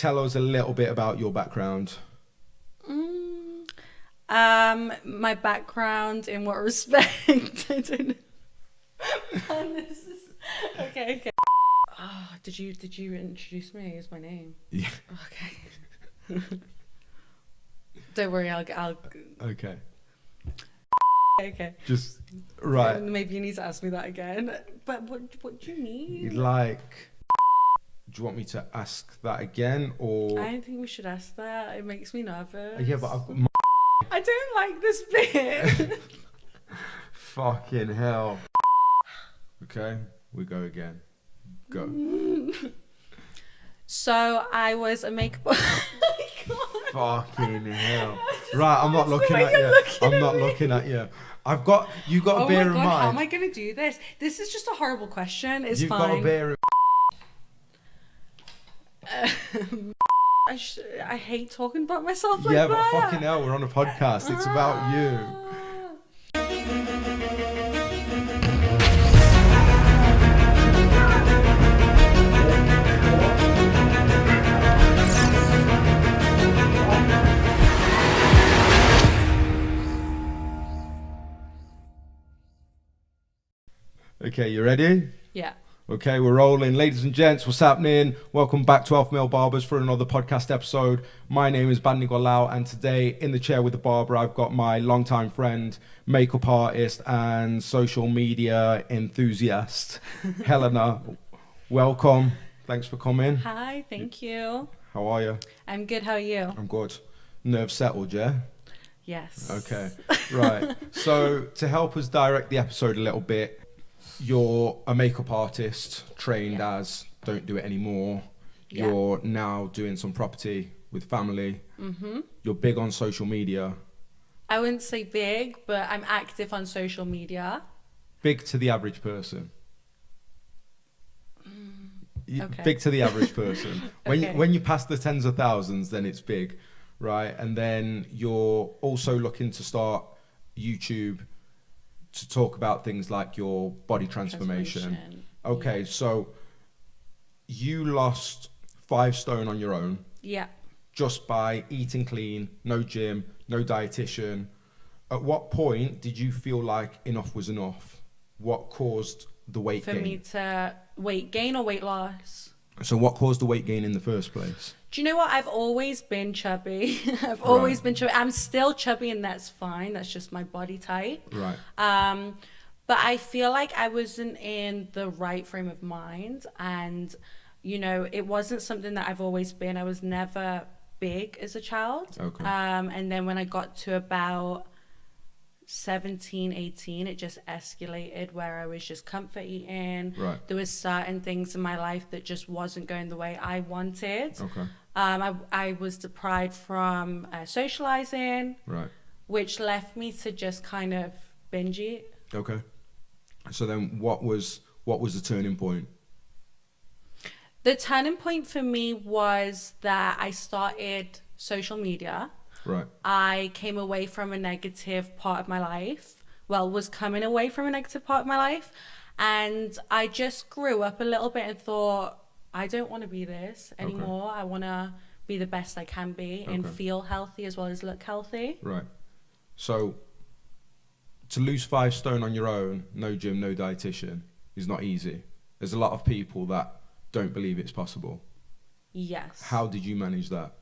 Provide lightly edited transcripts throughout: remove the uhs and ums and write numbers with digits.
tell us a little bit about your background. My background in what respect? I don't know. Okay. Oh, did you introduce me as my name? Yeah. Okay. Don't worry, I'll. Okay. Okay. Just right. Maybe you need to ask me that again. But what do you mean? Like, do you want me to ask that again, or? I don't think we should ask that. It makes me nervous. Yeah, but I've got. I don't like this bit. Fucking hell. Okay, we go again. Go. So I was a makeup. Fucking hell. Right, I'm not looking at you. I'm not looking at you. You got to bear in mind. How am I going to do this? This is just a horrible question. It's You've fine. You've got to bear in I hate talking about myself like that. that. Yeah, but fucking hell, we're on a podcast. It's about you. Okay, you ready? Yeah. Okay, we're rolling. Ladies and gents, what's happening? Welcome back to Alpha Male Barbers for another podcast episode. My name is Bandy Golau, and today in the chair with the barber, I've got my longtime friend, makeup artist, and social media enthusiast, Helena. Welcome. Thanks for coming. Hi, thank you. How are you? I'm good. How are you? I'm good. Nerves settled, yeah? Yes. Okay, right. So to help us direct the episode a little bit, you're a makeup artist trained as, don't do it anymore. Yeah. You're now doing some property with family. Mm-hmm. You're big on social media. I wouldn't say big, but I'm active on social media. Big to the average person. Okay. Big to the average person. When you pass the tens of thousands, then it's big, right? And then you're also looking to start YouTube to talk about things like your body transformation. Okay, yeah. So you lost 5 stone on your own. Yeah. Just by eating clean, no gym, no dietitian. At what point did you feel like enough was enough? What caused the weight gain? For me to weight gain or weight loss? So what caused the weight gain in the first place? Do you know what? I've always been chubby. I've always been chubby. I'm still chubby, and that's fine. That's just my body type. Right. But I feel like I wasn't in the right frame of mind, and you know, it wasn't something that I've always been. I was never big as a child. Okay. And then when I got to about 17, 18, it just escalated where I was just comfort eating. Right. There was certain things in my life that just wasn't going the way I wanted. Okay. I was deprived from socializing. Right. Which left me to just kind of binge eat. Okay. So then what was the turning point? The turning point for me was that I started social media. Right. I came away from a negative part of my life. Well, was coming away from a negative part of my life. And I just grew up a little bit and thought, I don't want to be this anymore. Okay. I want to be the best I can be and feel healthy as well as look healthy. Right. So to lose 5 stone on your own, no gym, no dietitian, is not easy. There's a lot of people that don't believe it's possible. Yes. How did you manage that?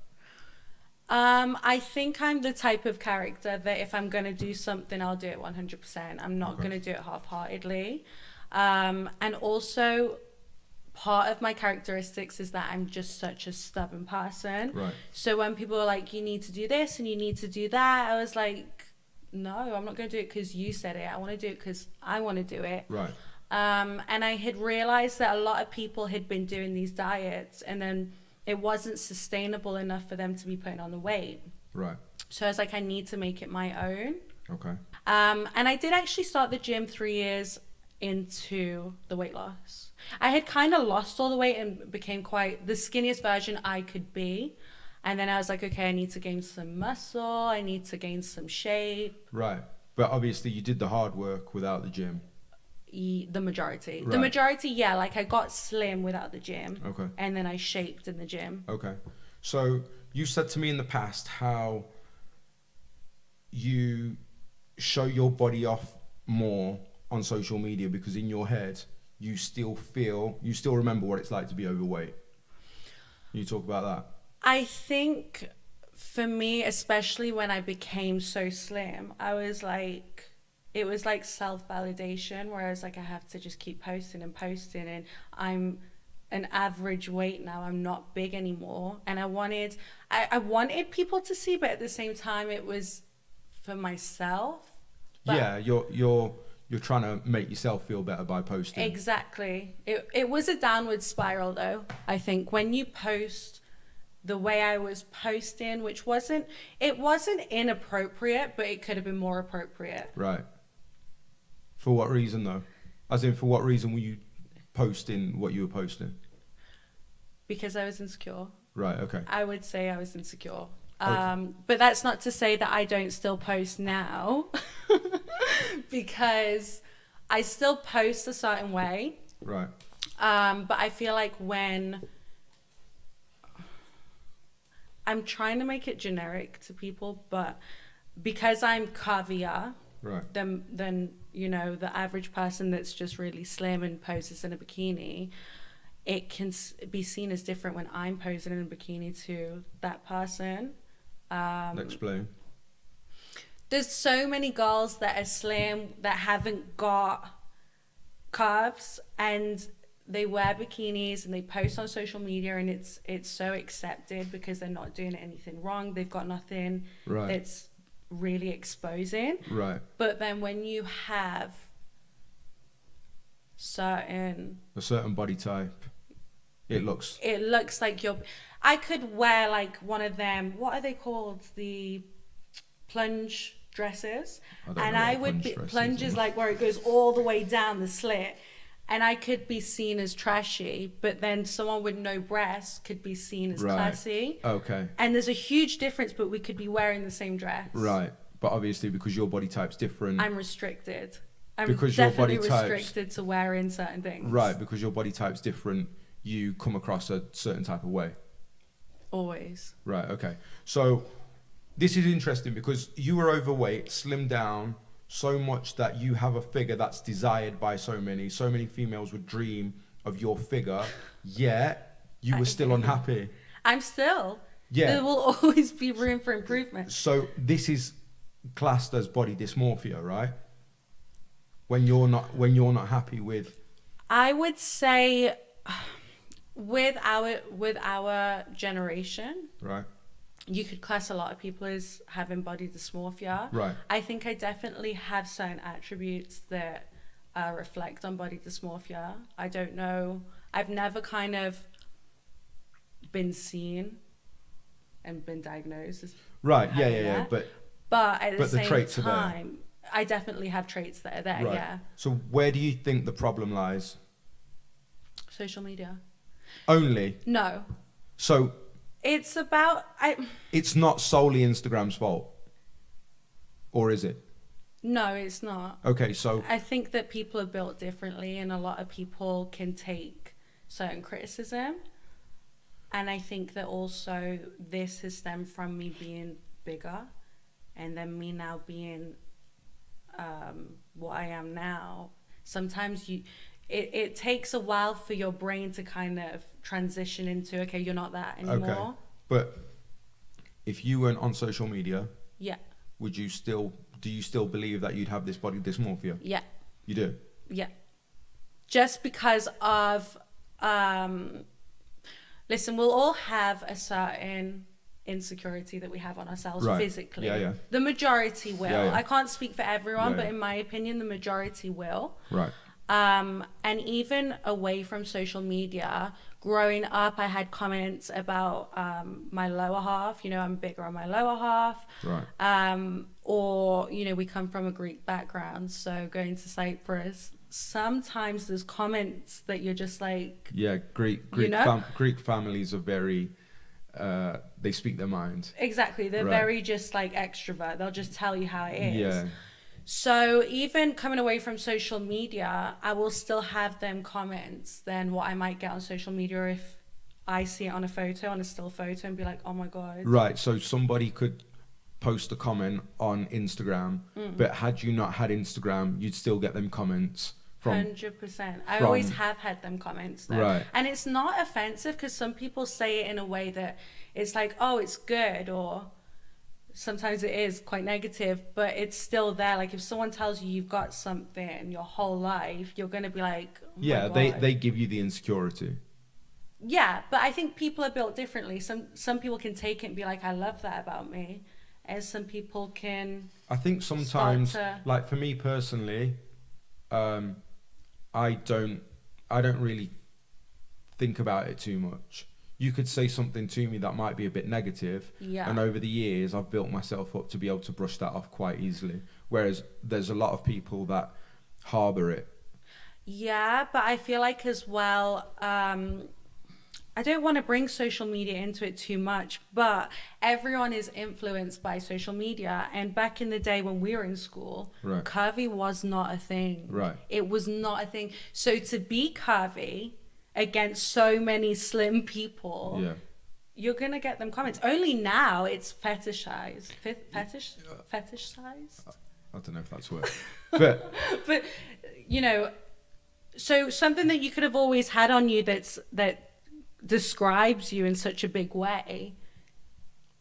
I think I'm the type of character that if I'm going to do something, I'll do it 100%. I'm not going to do it half-heartedly. And also, part of my characteristics is that I'm just such a stubborn person. Right. So when people are like, you need to do this and you need to do that, I was like, no, I'm not going to do it because you said it. I want to do it because I want to do it. Right. And I had realized that a lot of people had been doing these diets and then it wasn't sustainable enough for them to be putting on the weight. Right. So I was like, I need to make it my own. Okay. And I did actually start the gym 3 years into the weight loss. I had kind of lost all the weight and became quite the skinniest version I could be. And then I was like, okay, I need to gain some muscle. I need to gain some shape. Right. But obviously you did the hard work without the gym. The majority. Right. Yeah. Like I got slim without the gym. Okay. And then I shaped in the gym. Okay. So you said to me in the past how you show your body off more on social media because in your head you still remember what it's like to be overweight. Can you talk about that? I think for me, especially when I became so slim, it was like self-validation, where I was like, I have to just keep posting and posting, and I'm an average weight now. I'm not big anymore. And I wanted people to see, but at the same time, it was for myself. But Yeah, you're trying to make yourself feel better by posting. exactly. It was a downward spiral though. I think when you post the way I was posting, which wasn't inappropriate, but it could have been more appropriate. Right. For what reason though? As in, for what reason were you posting what you were posting? Because I was insecure. Right, okay. I would say I was insecure. Okay. But that's not to say that I don't still post now, because I still post a certain way. Right. But I feel like when I'm trying to make it generic to people, but because I'm curvier Right. than the average person that's just really slim and poses in a bikini, it can be seen as different when I'm posing in a bikini to that person. Explain. There's so many girls that are slim that haven't got curves, and they wear bikinis and they post on social media, and it's so accepted because they're not doing anything wrong. They've got nothing Right. that's really exposing. Right. But then when you have A certain body type, it looks like I could wear like one of them, what are they called, the plunge dresses, and I would be plunges like where it goes all the way down the slit, and I could be seen as trashy, but then someone with no breasts could be seen as classy. Okay. And there's a huge difference, but we could be wearing the same dress. Right. But obviously because your body type's different. I'm restricted. I'm because your definitely body type's restricted to wearing certain things. Right, because your body type's different, you come across a certain type of way. Always. Right, okay. So this is interesting because you were overweight, slimmed down so much that you have a figure that's desired by so many. So many females would dream of your figure, yet you were still unhappy. I'm still. Yeah. There will always be room for improvement. So this is classed as body dysmorphia, right? When you're not happy with. I would say with our generation, Right. you could class a lot of people as having body dysmorphia. Right. I think I definitely have certain attributes that reflect on body dysmorphia. I don't know. I've never kind of been seen and been diagnosed as Right. Yeah. that. But at the same time, I definitely have traits that are there. Right. Yeah. So where do you think the problem lies? Social media. Only. No. So It's about it's not solely Instagram's fault, or is it? No, it's not. Okay, so I think that people are built differently, and a lot of people can take certain criticism. And I think that also this has stemmed from me being bigger, and then me now being what I am now. Sometimes it takes a while for your brain to kind of transition into, okay, you're not that anymore. okay, but if you weren't on social media, Yeah. do you still believe that you'd have this body dysmorphia? Yeah. You do? Yeah. Just because of, listen, we'll all have a certain insecurity that we have on ourselves physically. Yeah. The majority will. Yeah. I can't speak for everyone, but Yeah. in my opinion, the majority will. Right. And even away from social media, growing up, I had comments about my lower half. I'm bigger on my lower half. Right. Or, we come from a Greek background. So going to Cyprus, sometimes there's comments that you're just like... Yeah, Greek families are very... they speak their mind. Exactly. They're very just like extrovert. They'll just tell you how it is. Yeah. So even coming away from social media, I will still have them comments than what I might get on social media if I see it on a photo, on a still photo, and be like, oh my God. Right. So somebody could post a comment on Instagram, but had you not had Instagram, you'd still get them comments from 100%. I always have had them comments though. Right. And it's not offensive because some people say it in a way that it's like, oh, it's good, or sometimes it is quite negative, but it's still there. Like if someone tells you you've got something your whole life, you're going to be like, oh yeah, my God. they give you the insecurity. Yeah, but I think people are built differently. Some people can take it and be like, I love that about me. And some people can... I think sometimes, like for me personally, I don't really think about it too much. You could say something to me that might be a bit negative, and over the years I've built myself up to be able to brush that off quite easily. Whereas there's a lot of people that harbour it. Yeah, but I feel like as well, I don't want to bring social media into it too much, but everyone is influenced by social media. And back in the day when we were in school, right, curvy was not a thing. Right. It was not a thing. So to be curvy against so many slim people, yeah, you're going to get them comments. Only now it's fetishized. Fetishized? I don't know if that's a word. But, but, you know, so something that you could have always had on you that describes you in such a big way,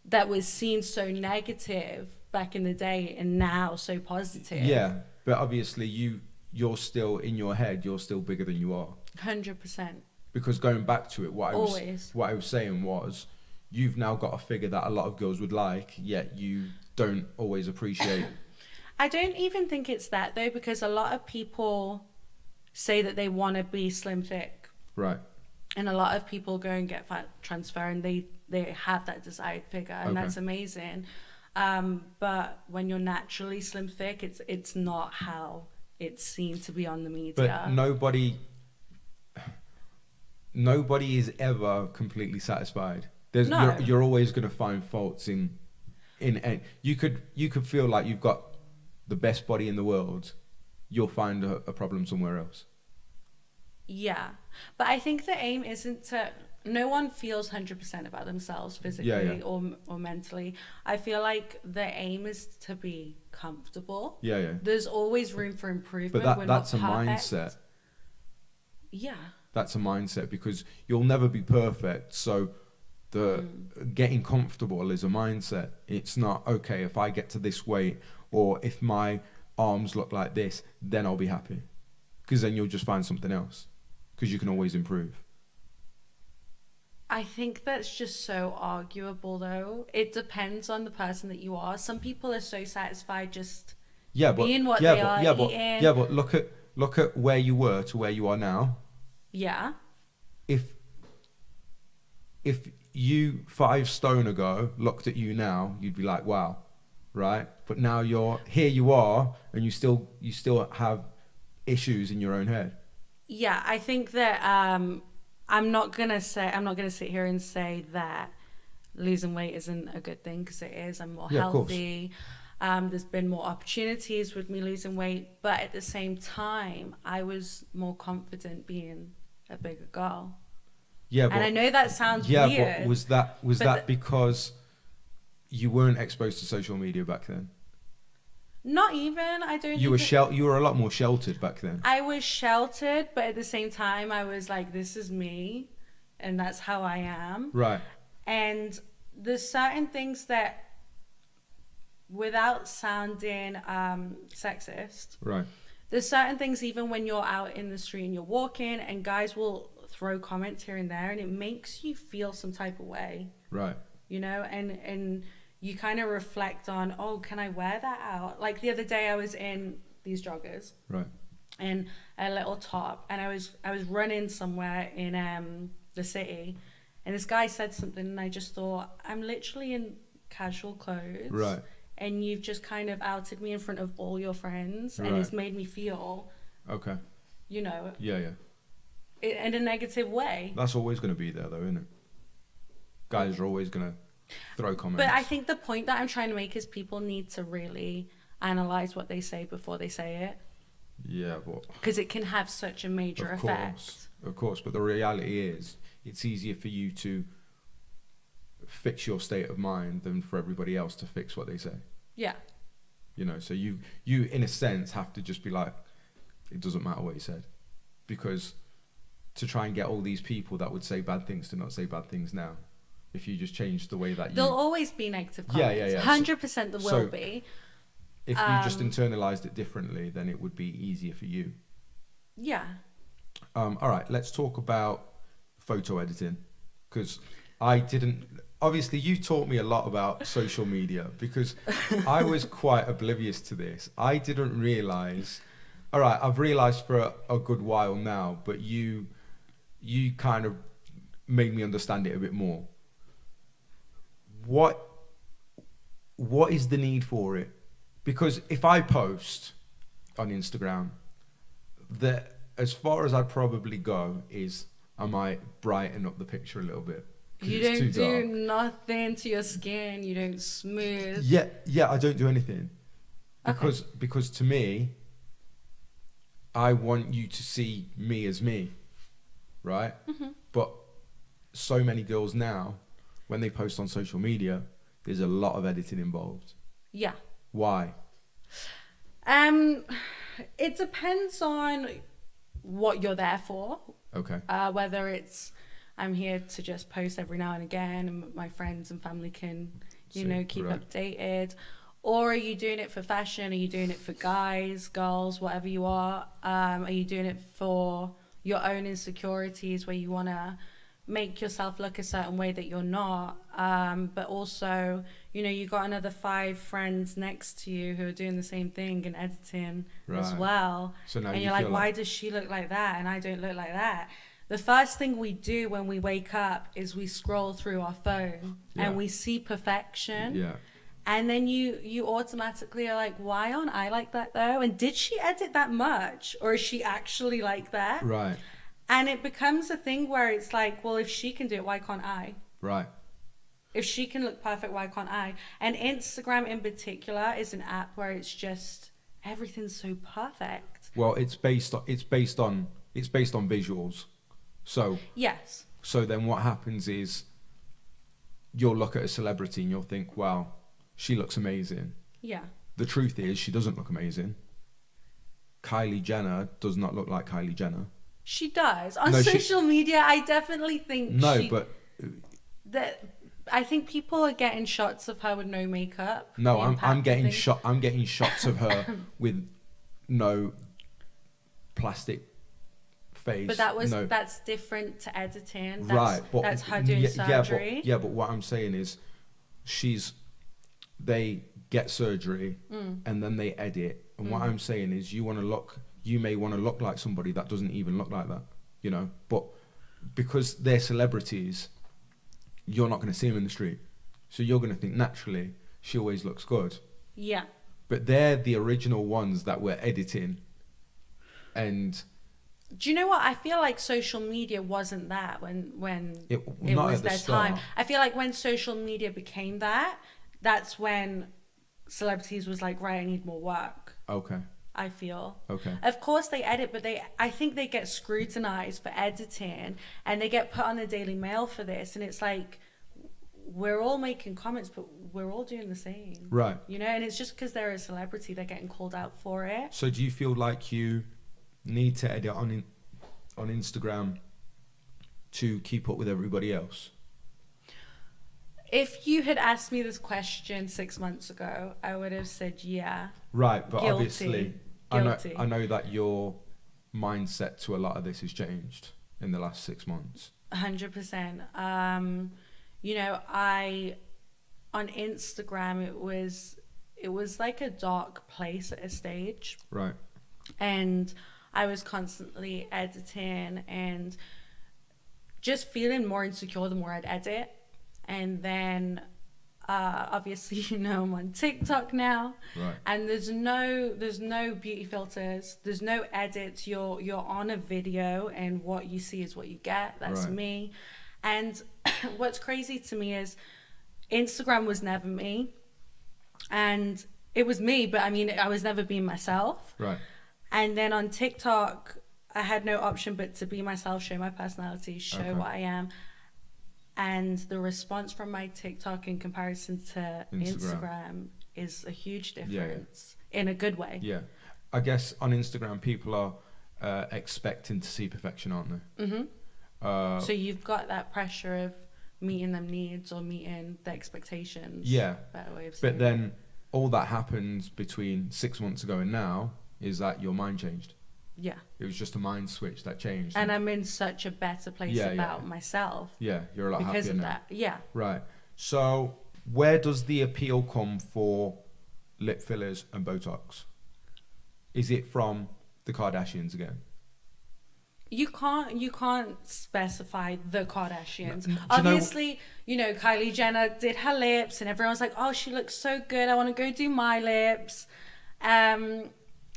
that was seen so negative back in the day and now so positive. Yeah, but obviously you're still in your head, you're still bigger than you are. 100%. Because going back to it, what I was saying was, you've now got a figure that a lot of girls would like, yet you don't always appreciate. I don't even think it's that though, because a lot of people say that they want to be slim thick. Right. And a lot of people go and get fat transfer and they have that desired figure, and that's amazing. But when you're naturally slim thick, it's not how it's seen to be on the media. But nobody is ever completely satisfied. You're always going to find faults in you could feel like you've got the best body in the world, you'll find a problem somewhere else. Yeah, but I think the aim isn't to... No one feels 100% about themselves physically or mentally. I feel like the aim is to be comfortable. Yeah. There's always room for improvement. But that's a mindset. Yeah. That's a mindset, because you'll never be perfect. So the getting comfortable is a mindset. It's not, okay, if I get to this weight or if my arms look like this, then I'll be happy. Because then you'll just find something else. Because you can always improve. I think that's just so arguable, though. It depends on the person that you are. Some people are so satisfied just being what they are, eating. Yeah, but look at where you were to where you are now. Yeah. If you 5 stone ago looked at you now, you'd be like, wow, right? But now here you are, and you still have issues in your own head. Yeah, I think that I'm not gonna sit here and say that losing weight isn't a good thing, because it is. I'm more healthy. There's been more opportunities with me losing weight, but at the same time, I was more confident being a bigger girl. Yeah, and I know that sounds weird. Yeah, but was that because you weren't exposed to social media back then? Not even. I don't. You were a lot more sheltered back then. I was sheltered, but at the same time, I was like, "This is me, and that's how I am." Right. And there's certain things that, without sounding sexist, right? There's certain things, even when you're out in the street and you're walking, and guys will throw comments here and there, and it makes you feel some type of way. Right. You know, and you kind of reflect on, oh, can I wear that out? Like the other day I was in these joggers. Right. And a little top, and I was running somewhere in the city, and this guy said something, and I just thought, I'm literally in casual clothes. Right. And you've just kind of outed me in front of all your friends, and it's made me feel, okay, you know, in a negative way. That's always going to be there, though, isn't it? Guys are always going to throw comments. But I think the point that I'm trying to make is people need to really analyze what they say before they say it. Yeah, but... Because it can have such a major effect. Of course, but the reality is, it's easier for you to fix your state of mind than for everybody else to fix what they say. Yeah. You know, so you in a sense have to just be like, it doesn't matter what he said, because to try and get all these people that would say bad things to not say bad things now, if you just change the way that There'll always be negative comments. Yeah. 100% there will be. If you just internalized it differently, then it would be easier for you. Yeah. All right, let's talk about photo editing, because I didn't. Obviously, you taught me a lot about social media, because I was quite oblivious to this. I didn't realize. All right, I've realized for a good while now, but you kind of made me understand it a bit more. What is the need for it? Because if I post on Instagram, as far as I'd probably go is I might brighten up the picture a little bit. You don't do nothing to your skin. You don't smooth. Yeah, I don't do anything. Because to me, I want you to see me as me, right? Mm-hmm. But so many girls now, when they post on social media, there's a lot of editing involved. Yeah. Why? It depends on what you're there for. Okay. Whether it's I'm here to just post every now and again and my friends and family can, keep updated. Or are you doing it for fashion? Are you doing it for guys, girls, whatever you are? Are you doing it for your own insecurities where you want to make yourself look a certain way that you're not? But also, you got another 5 friends next to you who are doing the same thing and editing as well. So now and you're like, why does she look like that and I don't look like that? The first thing we do when we wake up is we scroll through our phone and we see perfection. Yeah. And then you automatically are like, why aren't I like that though? And did she edit that much? Or is she actually like that? Right. And it becomes a thing where it's like, well, if she can do it, why can't I? Right. If she can look perfect, why can't I? And Instagram in particular is an app where it's just everything's so perfect. Well, it's based on visuals. So yes. So then what happens is you'll look at a celebrity and you'll think, wow, she looks amazing. Yeah. The truth is she doesn't look amazing. Kylie Jenner does not look like Kylie Jenner. She does. On social media, I definitely think I think people are getting shots of her with no makeup. No, I'm getting shots of her with no plastic face. But that's different to editing. But that's her doing surgery. But what I'm saying is they get surgery and then they edit. And what I'm saying is you may want to look like somebody that doesn't even look like that, but because they're celebrities, you're not going to see them in the street. So you're going to think naturally she always looks good. Yeah. But they're the original ones that we're editing. And do you know what? I feel like social media wasn't that when it was their time. I feel like when social media became that's when celebrities was like, right, I need more work. Okay. I feel. Okay. Of course they edit, but I think they get scrutinized for editing and they get put on the Daily Mail for this. And it's like, we're all making comments, but we're all doing the same. Right. And it's just because they're a celebrity, they're getting called out for it. So do you feel like you need to edit on Instagram to keep up with everybody else? If you had asked me this question 6 months ago, I would have said yeah. Right, but Guilty. Obviously, I know that your mindset to a lot of this has changed in the last 6 months. 100%. On Instagram, it was like a dark place at a stage. Right. And I was constantly editing and just feeling more insecure the more I'd edit. And then, obviously, I'm on TikTok now, right. And there's no beauty filters. There's no edits. You're on a video, and what you see is what you get. That's right. Me. And what's crazy to me is Instagram was never me, and it was me, but I was never being myself. Right. And then on TikTok, I had no option but to be myself, show my personality, show what I am. And the response from my TikTok in comparison to Instagram is a huge difference in a good way. Yeah. I guess on Instagram, people are expecting to see perfection, aren't they? Mm-hmm. So you've got that pressure of meeting them needs or meeting the expectations. Yeah. Better way of saying but then all that happens between 6 months ago and now is that your mind changed. Yeah. It was just a mind switch that changed. And I'm in such a better place about myself. Yeah, you're a lot happier now. Because of that, yeah. Right. So where does the appeal come for lip fillers and Botox? Is it from the Kardashians again? You can't specify the Kardashians. Obviously, Kylie Jenner did her lips and everyone's like, oh, she looks so good. I want to go do my lips. And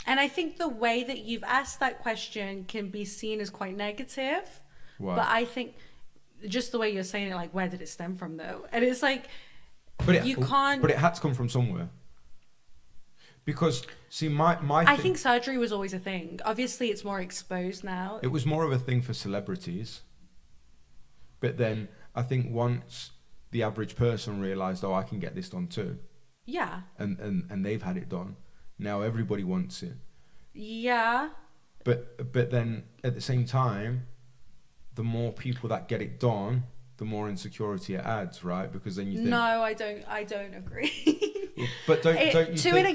I think the way that you've asked that question can be seen as quite negative. Why? But I think just the way you're saying it, like, where did it stem from though? And it's like, But it had to come from somewhere. Because, see, I think surgery was always a thing. Obviously, it's more exposed now. It was more of a thing for celebrities. But then I think once the average person realised, oh, I can get this done too. Yeah. And they've had it done. Now everybody wants it. Yeah. But then at the same time, the more people that get it done, the more insecurity it adds, right? Because then you think, no, I don't agree. But don't you to think... an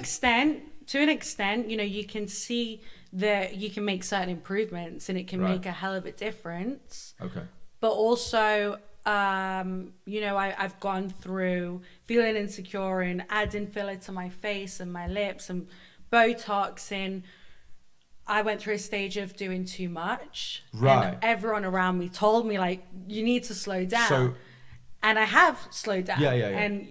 extent, you can see that you can make certain improvements and it can make a hell of a difference. Okay. But also, I've gone through feeling insecure and adding filler to my face and my lips and Botox, and I went through a stage of doing too much. Right. And everyone around me told me, like, you need to slow down. So, and I have slowed down. Yeah. And,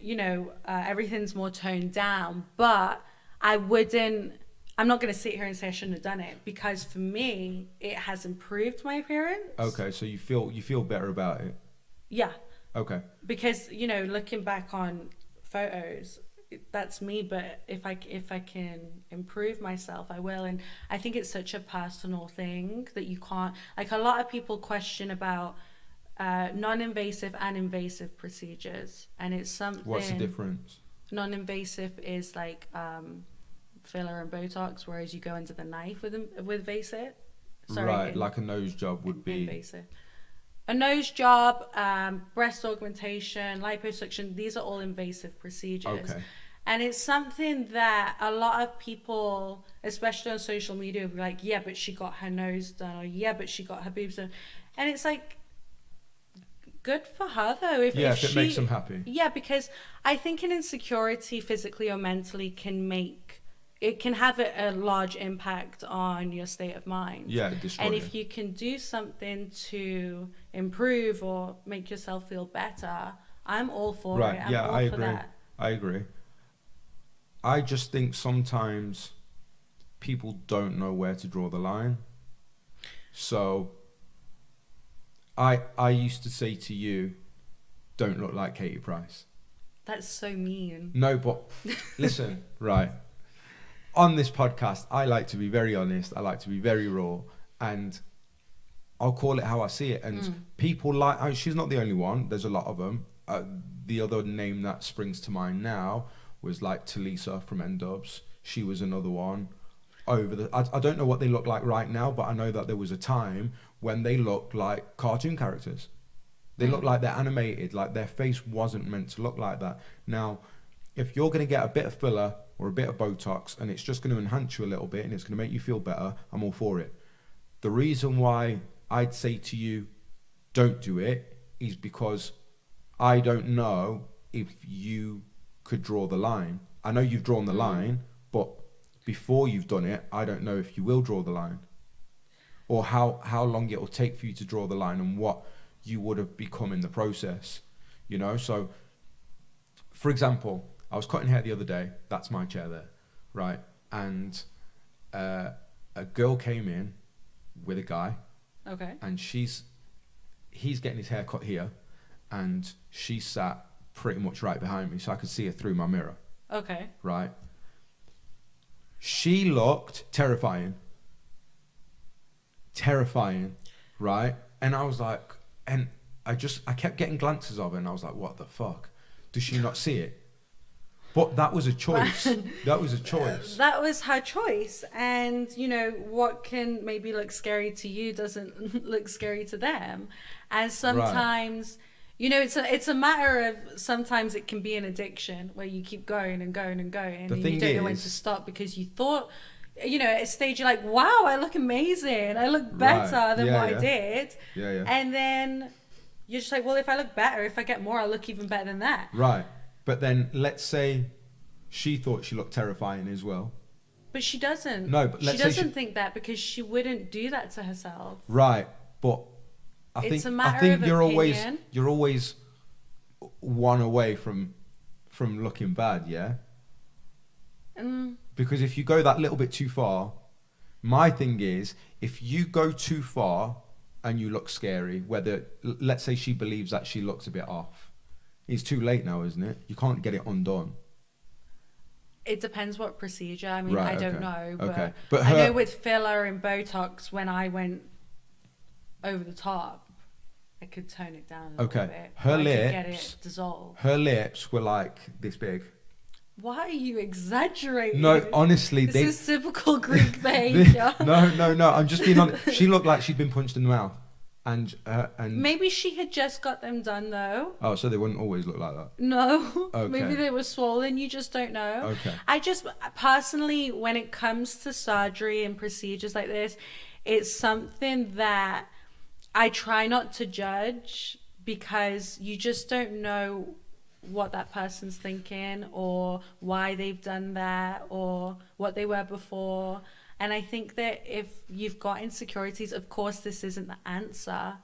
everything's more toned down. But I'm not going to sit here and say I shouldn't have done it, because for me, it has improved my appearance. Okay, so you feel better about it. Yeah. Okay. Because, looking back on photos, that's me, but if I can improve myself, I will. And I think it's such a personal thing that you can't, like, a lot of people question about non-invasive and invasive procedures, and it's something. What's the difference? Non-invasive is like filler and Botox, whereas you go under the knife with invasive. Like a nose job would be invasive. A nose job, breast augmentation, liposuction, these are all invasive procedures. Okay. And it's something that a lot of people, especially on social media, will be like, yeah, but she got her nose done, or yeah, but she got her boobs done. And it's like, good for her though. If it makes them happy. Yeah, because I think an insecurity physically or mentally can have a large impact on your state of mind. Yeah, destroy and it. if you can do something to improve or make yourself feel better, I'm all for it. I'm all I for agree. that. I agree. I just think sometimes people don't know where to draw the line. So I used to say to you, don't look like Katie Price. That's so mean. No, but listen, right. On this podcast, I like to be very honest. I like to be very raw, and I'll call it how I see it. And people like, she's not the only one. There's a lot of them. The other name that springs to mind now was like Talisa from N-Dubs. She was another one. I don't know what they look like right now, but I know that there was a time when they looked like cartoon characters. They look like they're animated, like their face wasn't meant to look like that. Now, if you're going to get a bit of filler or a bit of Botox and it's just going to enhance you a little bit and it's going to make you feel better, I'm all for it. The reason why I'd say to you, don't do it, is because I don't know if you could draw the line. I know you've drawn the line, but before you've done it, I don't know if you will draw the line, or how long it will take for you to draw the line and what you would have become in the process, So, for example, I was cutting hair the other day. That's my chair there, right? And a girl came in with a guy. Okay. And he's getting his hair cut here, and she sat pretty much right behind me, so I could see her through my mirror. Okay. Right. She looked terrifying. terrifying, right? And I was like, and I kept getting glances of her, and I was like, what the fuck? Does she not see it? But that was a choice. That was a choice. That was her choice. And, you know, what can maybe look scary to you doesn't look scary to them. And sometimes, you know, it's a matter of, sometimes it can be an addiction where you keep going and going and going. And you don't know when to stop because you thought, you know, at a stage you're like, wow, I look amazing. I look better than what I did. Yeah. And then you're just like, well, if I look better, if I get more, I'll look even better than that. Right. But then let's say she thought she looked terrifying as well. But she doesn't. No, but let's she say doesn't think that because she wouldn't do that to herself. Right. But I think you're always one away from looking bad, yeah? Because if you go that little bit too far, my thing is, if you go too far and you look scary, whether, let's say she believes that she looks a bit off, it's too late now, isn't it? You can't get it undone. It depends what procedure. I mean, I don't know. But I know with filler and Botox, when I went over the top, I could tone it down a little bit. Her lips, could get it dissolved. Her lips were like this big. Why are you exaggerating? No, honestly. This is typical Greek behavior. No. I'm just being honest. She looked like she'd been punched in the mouth. And maybe she had just got them done though. Oh, so they wouldn't always look like that? No. Okay. Maybe they were swollen, you just don't know. Okay. I just, personally, when it comes to surgery and procedures like this, it's something that I try not to judge because you just don't know what that person's thinking or why they've done that or what they were before. And I think that if you've got insecurities, of course, this isn't the answer.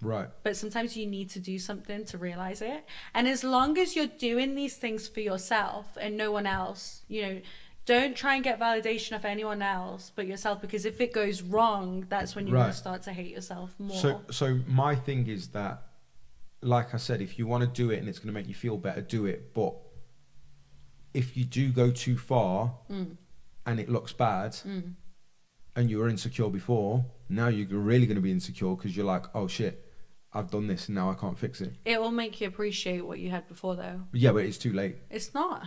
Right. But sometimes you need to do something to realize it. And as long as you're doing these things for yourself and no one else, you know, don't try and get validation of anyone else but yourself, because if it goes wrong, that's when you're going to start to hate yourself more. So my thing is that, like I said, if you want to do it and it's going to make you feel better, do it. But if you do go too far and it looks bad and you were insecure before, now you're really going to be insecure because you're like, oh shit, I've done this and now I can't fix it. It will make you appreciate what you had before though. Yeah, but it's too late. It's not.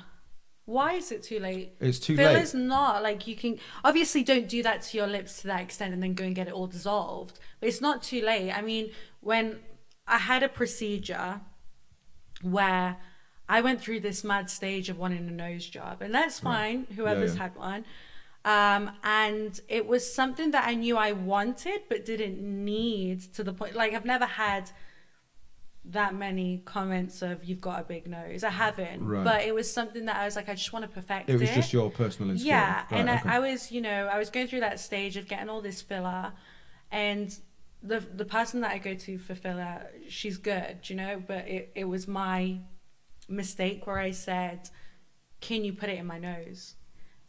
Why is it too late? It's too late. Filler's not. Like, you can obviously don't do that to your lips to that extent and then go and get it all dissolved. But it's not too late. I mean, when I had a procedure where I went through this mad stage of wanting a nose job, and that's fine, whoever's had one. And it was something that I knew I wanted but didn't need, to the point, like, I've never had that many comments of you've got a big nose. I haven't, but it was something that I was like, I just want to perfect it. It was just your personal insecurity. Yeah, and I was, you know, I was going through that stage of getting all this filler, and the person that I go to for filler, she's good, you know, but it was my mistake where I said, can you put it in my nose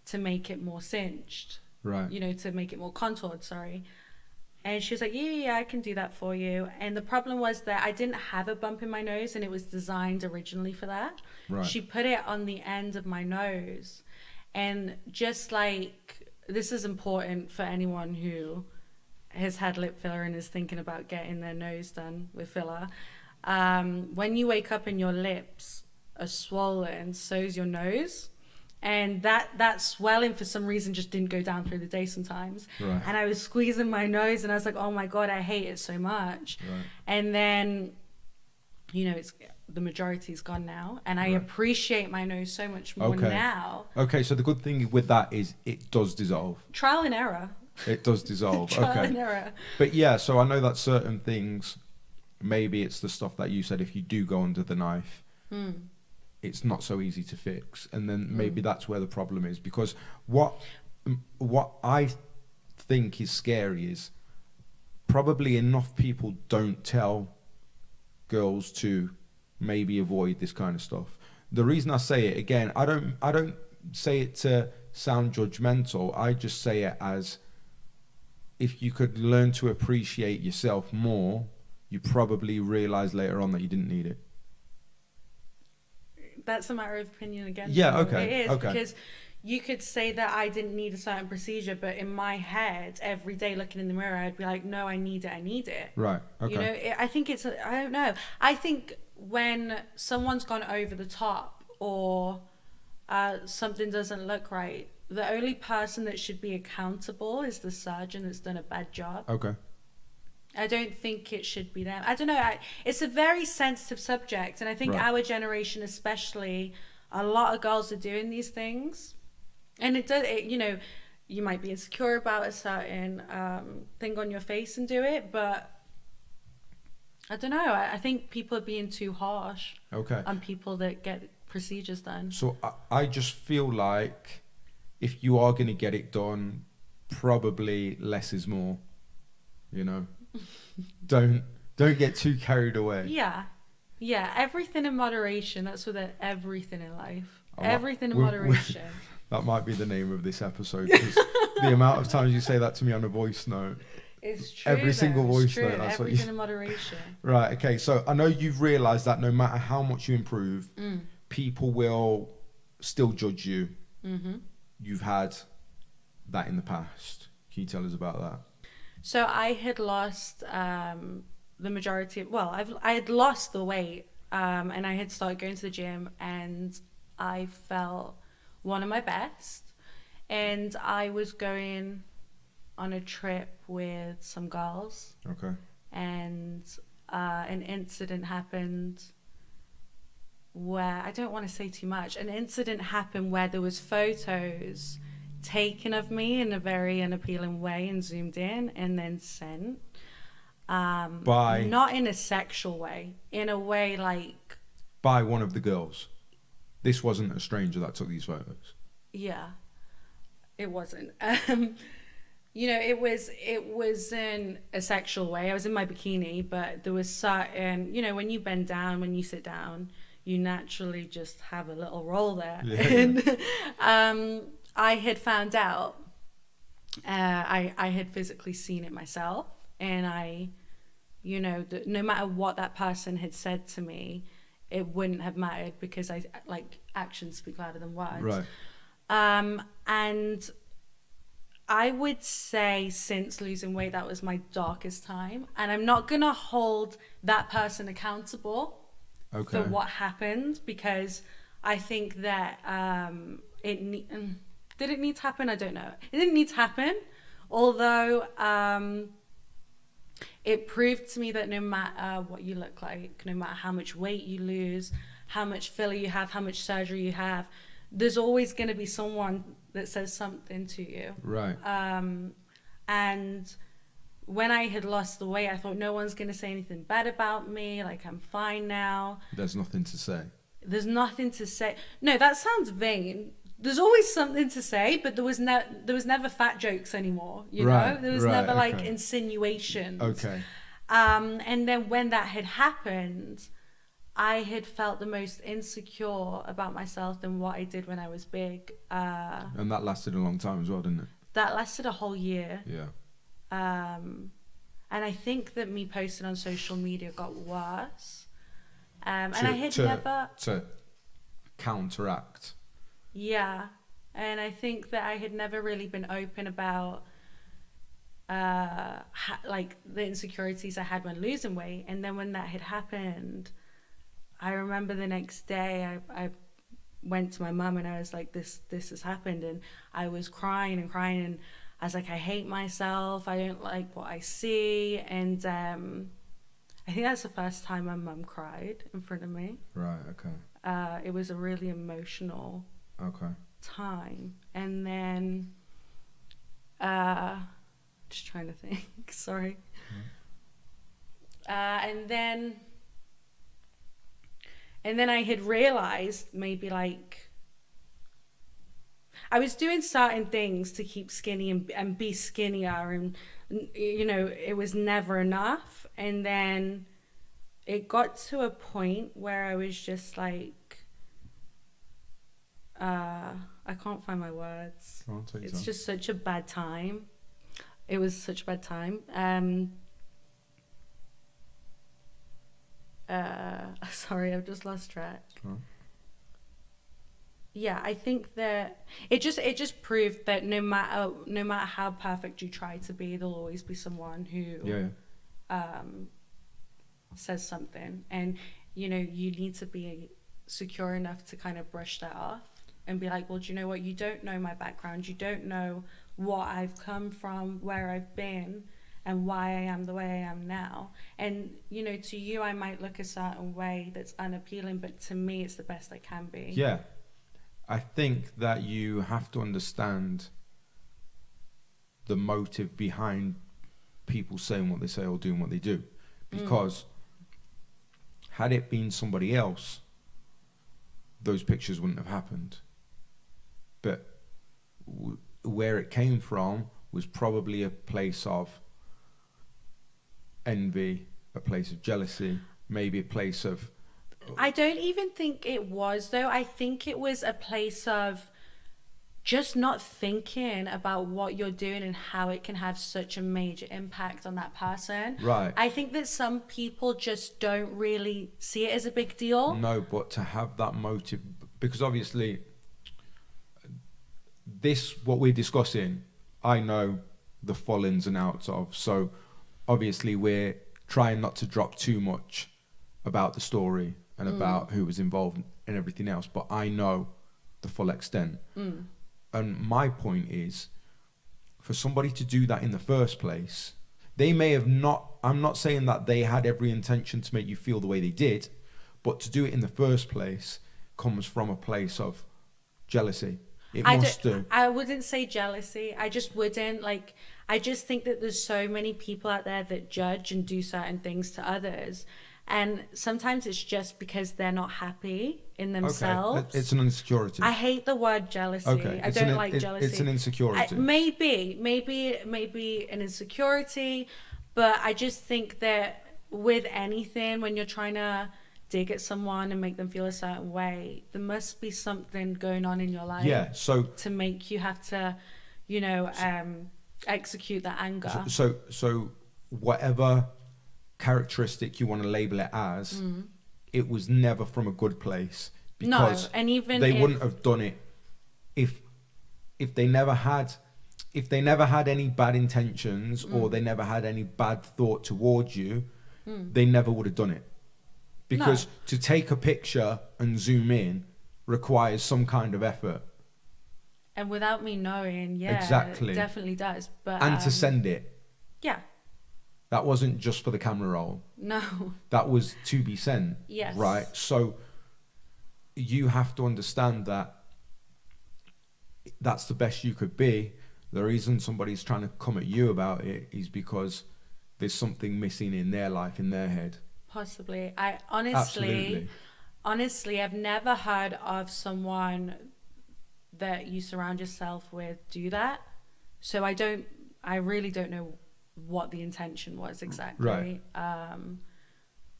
to make it more cinched, you know, to make it more contoured, and she was like, yeah, I can do that for you. And the problem was that I didn't have a bump in my nose, and it was designed originally for that. She put it on the end of my nose, and just like, this is important for anyone who has had lip filler and is thinking about getting their nose done with filler. When you wake up and your lips are swollen, so's your nose. And that swelling for some reason just didn't go down through the day sometimes. And I was squeezing my nose and I was like, oh my God, I hate it so much. And then, you know, the majority's gone now. And I appreciate my nose so much more now. Okay, so the good thing with that is it does dissolve. Trial and error. It does dissolve. Trial and error. But yeah, so I know that certain things, maybe it's the stuff that you said, if you do go under the knife, it's not so easy to fix. And then maybe that's where the problem is. Because what I think is scary is probably enough people don't tell girls to maybe avoid this kind of stuff. The reason I say it, again, I don't say it to sound judgmental. I just say it as, if you could learn to appreciate yourself more, you probably realize later on that you didn't need it. That's a matter of opinion again. Yeah, okay. It is, because you could say that I didn't need a certain procedure, but in my head, every day looking in the mirror, I'd be like, no, I need it. Right. Okay. You know, I think I don't know. I think when someone's gone over the top or something doesn't look right, the only person that should be accountable is the surgeon that's done a bad job. Okay. I don't think it should be them. I don't know. It's a very sensitive subject, and I think our generation, especially, a lot of girls are doing these things, and you know, you might be insecure about a certain thing on your face and do it, but I don't know. I think people are being too harsh on people that get procedures done. So I just feel like if you are going to get it done, probably less is more. You know, don't get too carried away. Yeah. Everything in moderation. That's with everything in life. Everything in moderation. That might be the name of this episode. Because the amount of times you say that to me on a voice note. It's true. Every single voice note. That's everything in moderation. Right. Okay. So I know you've realised that no matter how much you improve, people will still judge you. Mm-hmm. You've had that in the past. Can you tell us about that? So I had lost the majority of, I had lost the weight and I had started going to the gym and I felt one of my best. And I was going on a trip with some girls. Okay. And an incident happened where, I don't want to say too much, an incident happened where there was photos taken of me in a very unappealing way and zoomed in and then sent. By? Not in a sexual way, in a way like... By one of the girls? This wasn't a stranger that took these photos? Yeah, it wasn't. You know, it wasn't a sexual way. I was in my bikini, but there was certain, you know, when you bend down, when you sit down, you naturally just have a little roll there. Yeah. And I had found out, I had physically seen it myself, and I, you know, no matter what that person had said to me, it wouldn't have mattered because actions speak louder than words. Right. And I would say since losing weight, that was my darkest time. And I'm not going to hold that person accountable for what happened, because I think that did it need to happen? I don't know. It didn't need to happen. Although it proved to me that no matter what you look like, no matter how much weight you lose, how much filler you have, how much surgery you have, there's always going to be someone that says something to you. Right. And when I had lost the weight, I thought no one's going to say anything bad about me. Like, I'm fine now. There's nothing to say. There's nothing to say. No, that sounds vain. There's always something to say, but there was never fat jokes anymore. You know, there was never like insinuations. Okay. And then when that had happened, I had felt the most insecure about myself than what I did when I was big. And that lasted a long time as well, didn't it? That lasted a whole year. Yeah. And I think that me posting on social media got worse. And I had never... To counteract. Yeah. And I think that I had never really been open about like the insecurities I had when losing weight. And then when that had happened, I remember the next day I went to my mum and I was like, this has happened. And I was crying and I was like, I hate myself. I don't like what I see. And I think that's the first time my mum cried in front of me. Right, okay. It was a really emotional time. And then, just trying to think, sorry. And then I had realized maybe like I was doing certain things to keep skinny and be skinnier, and you know, it was never enough. And then it got to a point where I was just like, I can't find my words. It's just such a bad time. It was such a bad time. Sorry, I've just lost track. yeah, I think that it just proved that no matter how perfect you try to be, there'll always be someone who Yeah. says something, and you need to be secure enough to kind of brush that off and be like, well, do you know what, you don't know my background, you don't know what I've come from, where I've been, and why I am the way I am now. And to you I might look a certain way that's unappealing, but to me it's the best I can be. Yeah. I think that you have to understand the motive behind people saying what they say or doing what they do, because had it been somebody else, those pictures wouldn't have happened. But where it came from was probably a place of envy, a place of jealousy, maybe a place of... I don't even think it was, though. I think it was a place of just not thinking about what you're doing and how it can have such a major impact on that person. Right. I think that some people just don't really see it as a big deal. No, but to have that motive, because obviously this, what we're discussing, I know the full ins and outs of. So obviously we're trying not to drop too much about the story and about who was involved and everything else, but I know the full extent. And my point is, for somebody to do that in the first place, they may have not, I'm not saying that they had every intention to make you feel the way they did, but to do it in the first place comes from a place of jealousy. It must do. I wouldn't say jealousy. I just wouldn't. I just think that there's so many people out there that judge and do certain things to others. And sometimes it's just because they're not happy in themselves. Okay, it's an insecurity. I hate the word jealousy. Okay. I don't like jealousy. It's an insecurity. Maybe an insecurity, but I just think that with anything, when you're trying to dig at someone and make them feel a certain way, there must be something going on in your life. Yeah. So to make you have to, execute that anger. So whatever characteristic you want to label it as, it was never from a good place, because and even they wouldn't have done it if they never had any bad intentions or they never had any bad thought towards you. They never would have done it, because to take a picture and zoom in requires some kind of effort, and without me knowing, exactly, it definitely does. But and to send it, that wasn't just for the camera roll. No. That was to be sent. Yes. Right? So you have to understand that that's the best you could be. The reason somebody's trying to come at you about it is because there's something missing in their life, in their head. Possibly. I Absolutely. honestly, I've never heard of someone that you surround yourself with do that. So I really don't know what the intention was exactly. Right.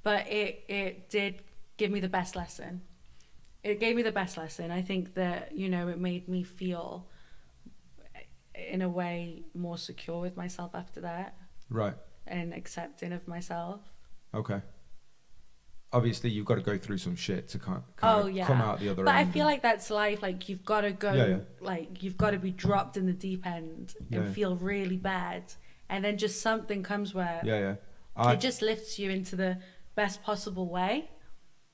But it did give me the best lesson. It gave me the best lesson. I think that, it made me feel in a way more secure with myself after that. Right. And accepting of myself. Okay. Obviously, you've got to go through some shit to come out the other end. But I feel like that's life. Like, you've got to go, you've got to be dropped in the deep end and feel really bad. And then just something comes where it just lifts you into the best possible way.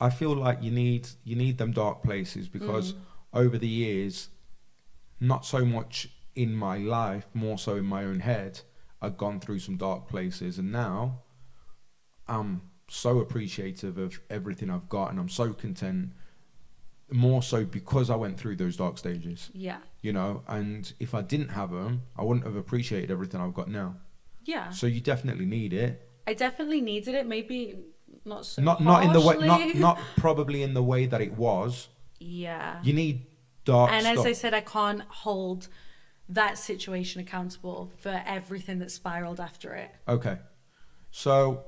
I feel like you need them dark places, because over the years, not so much in my life, more so in my own head, I've gone through some dark places, and now I'm so appreciative of everything I've got, and I'm so content, more so because I went through those dark stages. Yeah. And if I didn't have them, I wouldn't have appreciated everything I've got now. Yeah. So you definitely need it. I definitely needed it. Maybe not so not in the way, not probably in the way that it was. Yeah. You need dark and stuff. As I said, I can't hold that situation accountable for everything that spiraled after it. Okay. So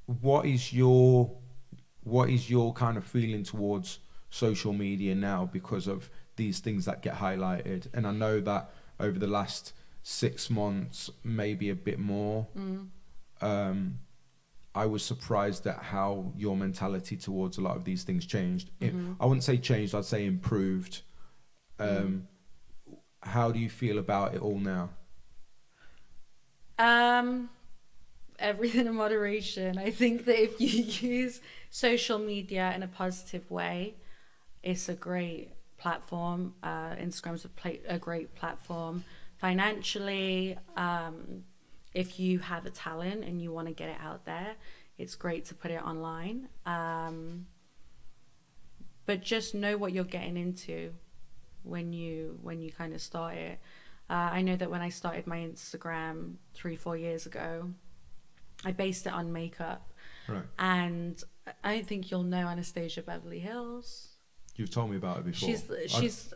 what is your kind of feeling towards social media now because of these things that get highlighted? And I know that over the last 6 months, maybe a bit more, I was surprised at how your mentality towards a lot of these things changed. I wouldn't say changed, I'd say improved. How do you feel about it all now? Everything in moderation. I think that if you use social media in a positive way, it's a great platform. Instagram's a great platform financially. If you have a talent and you want to get it out there, it's great to put it online. But just know what you're getting into when you kind of start it. I know that when I started my Instagram 3-4 years ago, I based it on makeup. Right. And I don't think you'll know Anastasia Beverly Hills. You've told me about it before.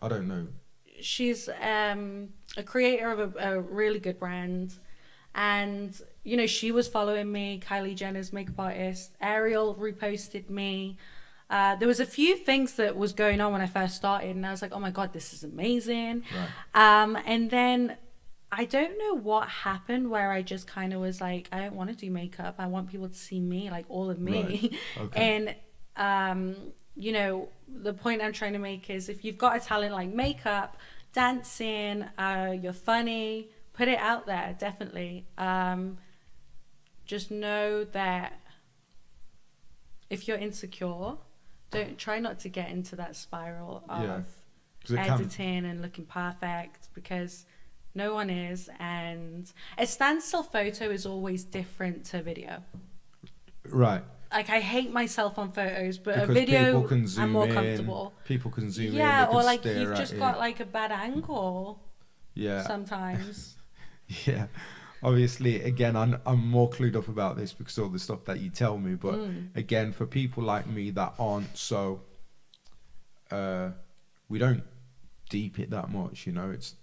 I don't know. She's a creator of a really good brand. And, you know, she was following me, Kylie Jenner's makeup artist. Ariel reposted me. There was a few things that was going on when I first started, and I was like, oh my God, this is amazing. Right. And then I don't know what happened where I just kind of was like, I don't want to do makeup. I want people to see me, like all of me. Right. Okay. And, you know, the point I'm trying to make is if you've got a talent like makeup, dancing, you're funny, put it out there, definitely. Just know that if you're insecure, try not to get into that spiral of editing and looking perfect, because no one is. And a standstill photo is always different to video. Right. Like, I hate myself on photos, but because a video, I'm more comfortable. People can zoom in. Yeah, or like you've just got like a bad angle. Yeah. Sometimes. Yeah. Obviously, again, I'm more clued up about this because of all the stuff that you tell me. But again, for people like me that aren't so, we don't deep it that much, you know. It's,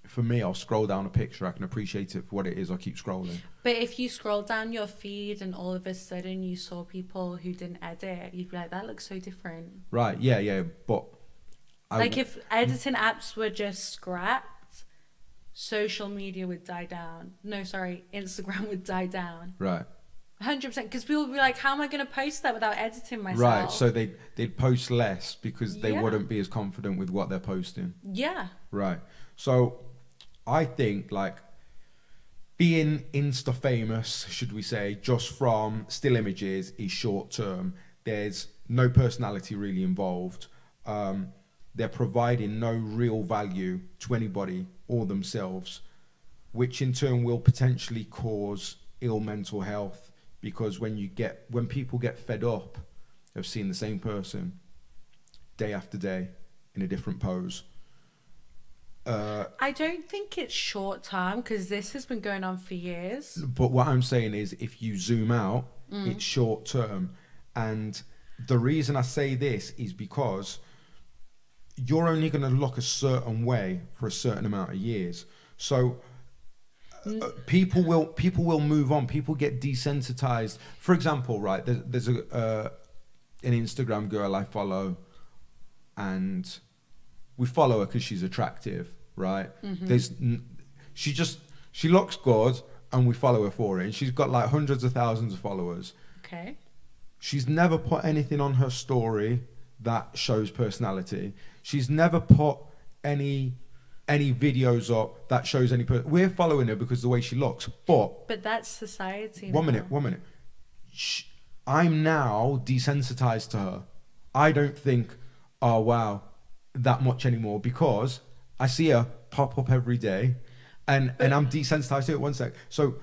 for me, I'll scroll down a picture, I can appreciate it for what it is, I'll keep scrolling. But if you scroll down your feed and all of a sudden you saw people who didn't edit, you'd be like, that looks so different. Right, yeah, but... if editing apps were just scrapped, social media would die down. No, sorry, Instagram would die down. Right. 100%, because people would be like, how am I going to post that without editing myself? Right, so they'd post less because they wouldn't be as confident with what they're posting. Yeah. Right. So I think, like, being Insta famous, should we say, just from still images is short term. There's no personality really involved. They're providing no real value to anybody or themselves, which in turn will potentially cause ill mental health, because when people get fed up of seeing the same person day after day in a different pose. I don't think it's short term, because this has been going on for years. But what I'm saying is, if you zoom out, it's short term. And the reason I say this is because you're only going to look a certain way for a certain amount of years. So people will move on. People get desensitized. For example, right, there's an Instagram girl I follow, and we follow her because she's attractive, right? She looks good, and we follow her for it. And she's got like hundreds of thousands of followers. Okay. She's never put anything on her story that shows personality. She's never put any videos up that shows any person. We're following her because of the way she looks. But that's society. One minute. I'm now desensitized to her. I don't think, oh wow, that much anymore, because I see her pop up every day, and I'm desensitized to it. One sec. So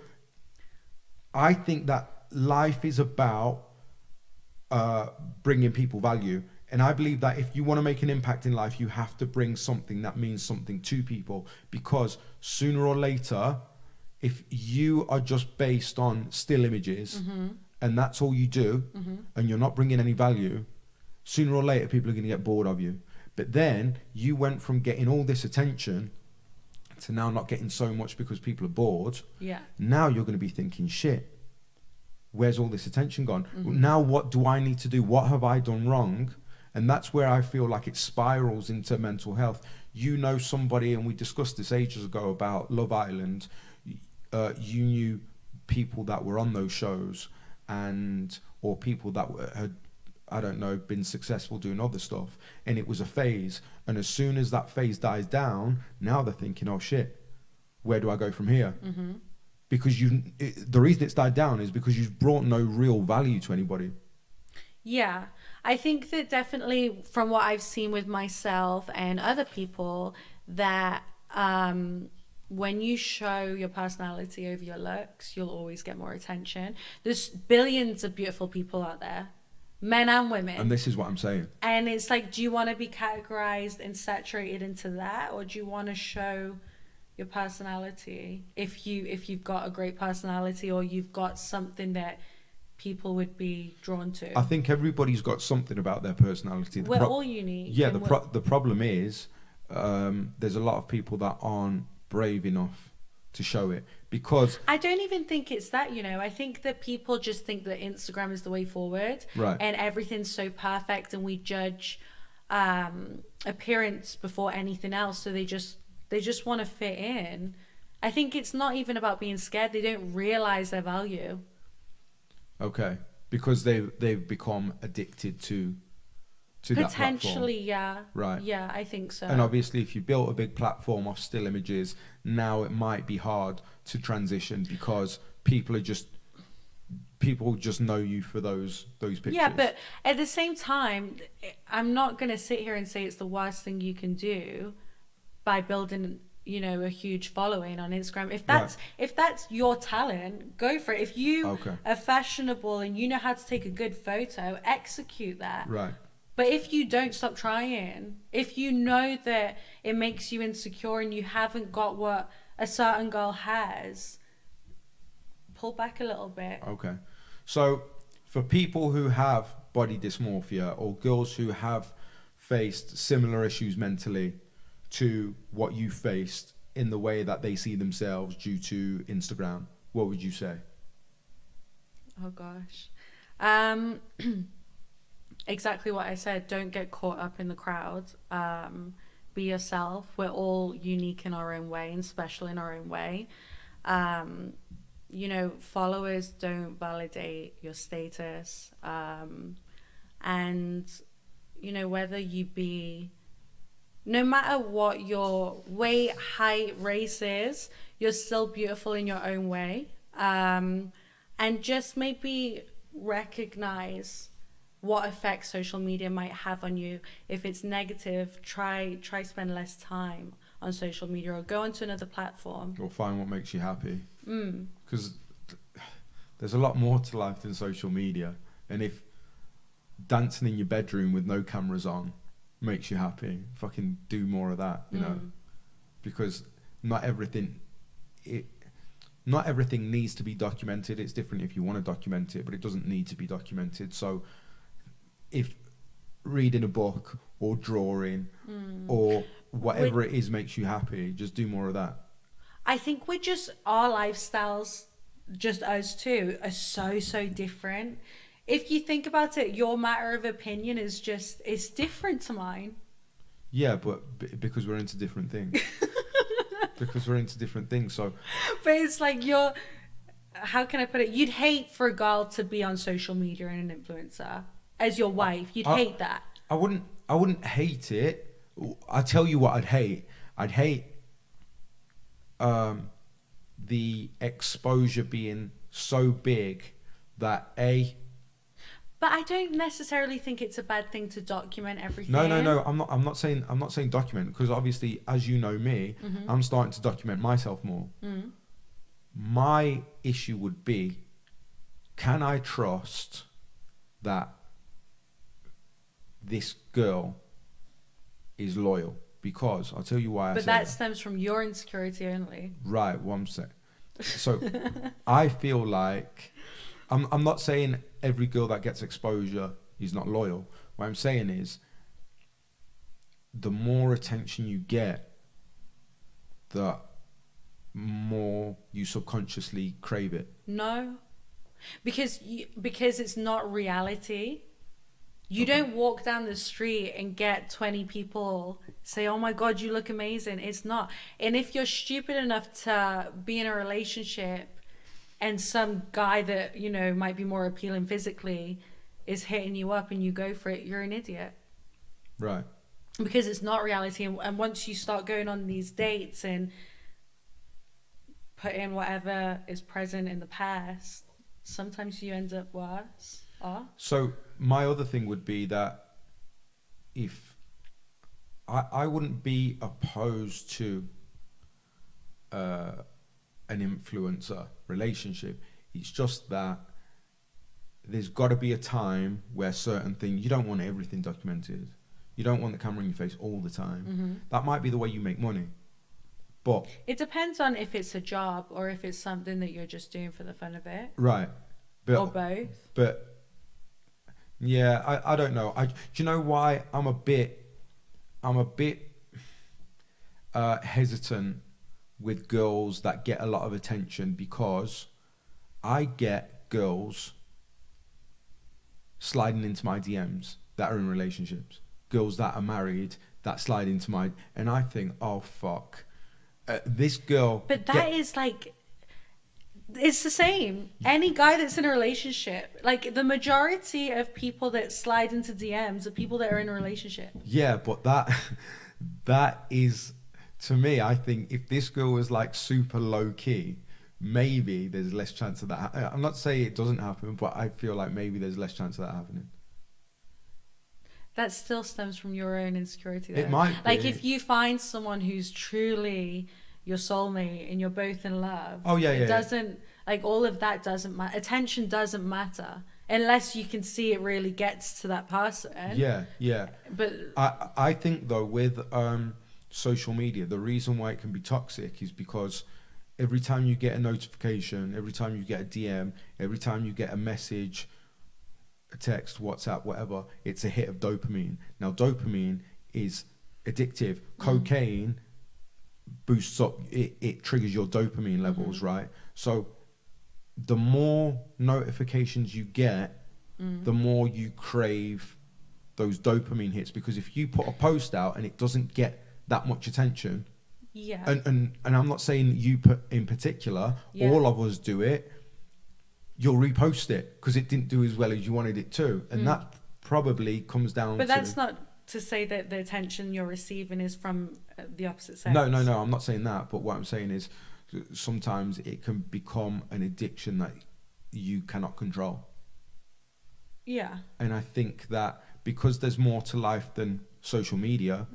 I think that life is about bringing people value. And I believe that if you want to make an impact in life, you have to bring something that means something to people, because sooner or later, if you are just based on still images and that's all you do, and you're not bringing any value, sooner or later people are going to get bored of you. But then you went from getting all this attention to now not getting so much because people are bored. Yeah. Now you're going to be thinking, shit, where's all this attention gone? Now what do I need to do? What have I done wrong? And that's where I feel like it spirals into mental health. You know somebody, and we discussed this ages ago about Love Island. You knew people that were on those shows, and or people that had, I don't know, been successful doing other stuff, and it was a phase. And as soon as that phase dies down, now they're thinking, oh shit, where do I go from here? Mm-hmm. Because the reason it's died down is because you've brought no real value to anybody. Yeah, I think that definitely from what I've seen with myself and other people, that when you show your personality over your looks, you'll always get more attention. There's billions of beautiful people out there, men and women. And this is what I'm saying. And it's like, do you want to be categorized and saturated into that, or do you want to show your personality? If you've got a great personality, or you've got something that people would be drawn to. I think everybody's got something about their personality. We're all unique. Yeah, the problem is there's a lot of people that aren't brave enough to show it, because I don't even think it's that, I think that people just think that Instagram is the way forward, right, and everything's so perfect, and we judge appearance before anything else, so they just want to fit in. I think it's not even about being scared. They don't realize their value. Okay, because they've become addicted to Potentially, that yeah. Right. Yeah, I think so. And obviously, if you built a big platform off still images, now it might be hard to transition, because people just know you for those pictures. Yeah, but at the same time, I'm not going to sit here and say it's the worst thing you can do by building, a huge following on Instagram. If that's your talent, go for it. If you are fashionable and you know how to take a good photo, execute that. Right. But if you don't, stop trying. If you know that it makes you insecure and you haven't got what a certain girl has, pull back a little bit. Okay. So for people who have body dysmorphia, or girls who have faced similar issues mentally to what you faced in the way that they see themselves due to Instagram, what would you say? Oh gosh. Exactly what I said. Don't get caught up in the crowd. Be yourself. We're all unique in our own way and special in our own way. Followers don't validate your status. And whether you be, no matter what your weight, height, race is, you're still beautiful in your own way. And just maybe recognize what effect social media might have on you. If it's negative, try spend less time on social media, or go onto another platform. Or find what makes you happy. Because there's a lot more to life than social media. And if dancing in your bedroom with no cameras on makes you happy, fucking do more of that, because not everything needs to be documented. It's different if you want to document it, but it doesn't need to be documented. So if reading a book or drawing or whatever it is makes you happy, just do more of that. I think our lifestyles, just us two, are so different. If you think about it, your matter of opinion is it's different to mine. Yeah, but because we're into different things. So but it's like how can I put it? You'd hate for a girl to be on social media and an influencer as your wife. You'd hate that. I wouldn't hate it. I tell you what I'd hate. I'd hate the exposure being so big that But I don't necessarily think it's a bad thing to document everything. No. I'm not saying document, because obviously, as you know me, I'm starting to document myself more. My issue would be, can I trust that this girl is loyal? Because I'll tell you why. But that stems from your insecurity only. Right. What I'm saying. So I feel like I'm not saying every girl that gets exposure is not loyal. What I'm saying is, the more attention you get, the more you subconsciously crave it. No, because it's not reality. You don't walk down the street and get 20 people say, "Oh my God, you look amazing." It's not. And if you're stupid enough to be in a relationship and some guy that, you know, might be more appealing physically is hitting you up and you go for it, you're an idiot. Right. Because it's not reality. And once you start going on these dates and put in whatever is present in the past, sometimes you end up worse off. So my other thing would be that if I wouldn't be opposed to an influencer relationship. It's just that there's got to be a time where certain things, you don't want everything documented. You don't want the camera in your face all the time. Mm-hmm. That might be the way you make money. But it depends on if it's a job or if it's something that you're just doing for the fun of it. right. But, Or both. But yeah, I don't know. Do you know why I'm a bit hesitant with girls that get a lot of attention? Because I get girls sliding into my DMs that are in relationships, girls that are married that slide into my, and I think, oh fuck, this girl. But that is like, it's the same. Any guy that's in a relationship, like the majority of people that slide into DMs are people that are in a relationship. Yeah, but that is, to me, I think if this girl was like super low key, maybe there's less chance of that. I'm not saying it doesn't happen, but I feel like maybe there's less chance of that happening. That still stems from your own insecurity, though. It might be. Like if you find someone who's truly your soulmate and you're both in love. Oh yeah, it doesn't, like all of that doesn't matter. Attention doesn't matter unless you can see it really gets to that person. Yeah. But I think though with social media, the reason why it can be toxic is because every time you get a notification, every time you get a DM, every time you get a message, a text, WhatsApp, whatever, it's a hit of dopamine. Now dopamine is addictive. Cocaine boosts up, it triggers your dopamine levels, right? So the more notifications you get, the more you crave those dopamine hits, because if you put a post out and it doesn't get that much attention, yeah, and I'm not saying you in particular, all of us do it, you'll repost it because it didn't do as well as you wanted it to, and that probably comes down but to, that's not to say that the attention you're receiving is from the opposite sex. no, I'm not saying that, but what I'm saying is sometimes it can become an addiction that you cannot control. Yeah. And I think that because there's more to life than social media,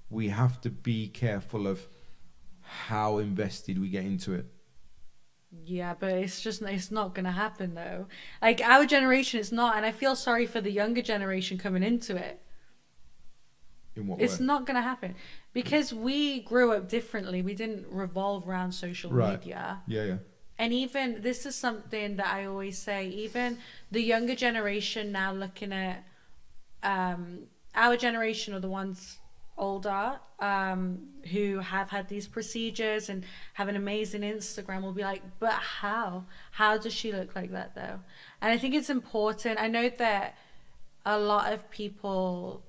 we have to be careful of how invested we get into it. Yeah, but it's not going to happen though. Like our generation, it's not, and I feel sorry for the younger generation coming into it. In what It's way? not going to happen because we grew up differently. We didn't revolve around social media. Yeah. And even, this is something that I always say, even the younger generation now looking at our generation, or the ones older who have had these procedures and have an amazing Instagram, will be like, but how does she look like that though? And I think it's important. I know that a lot of people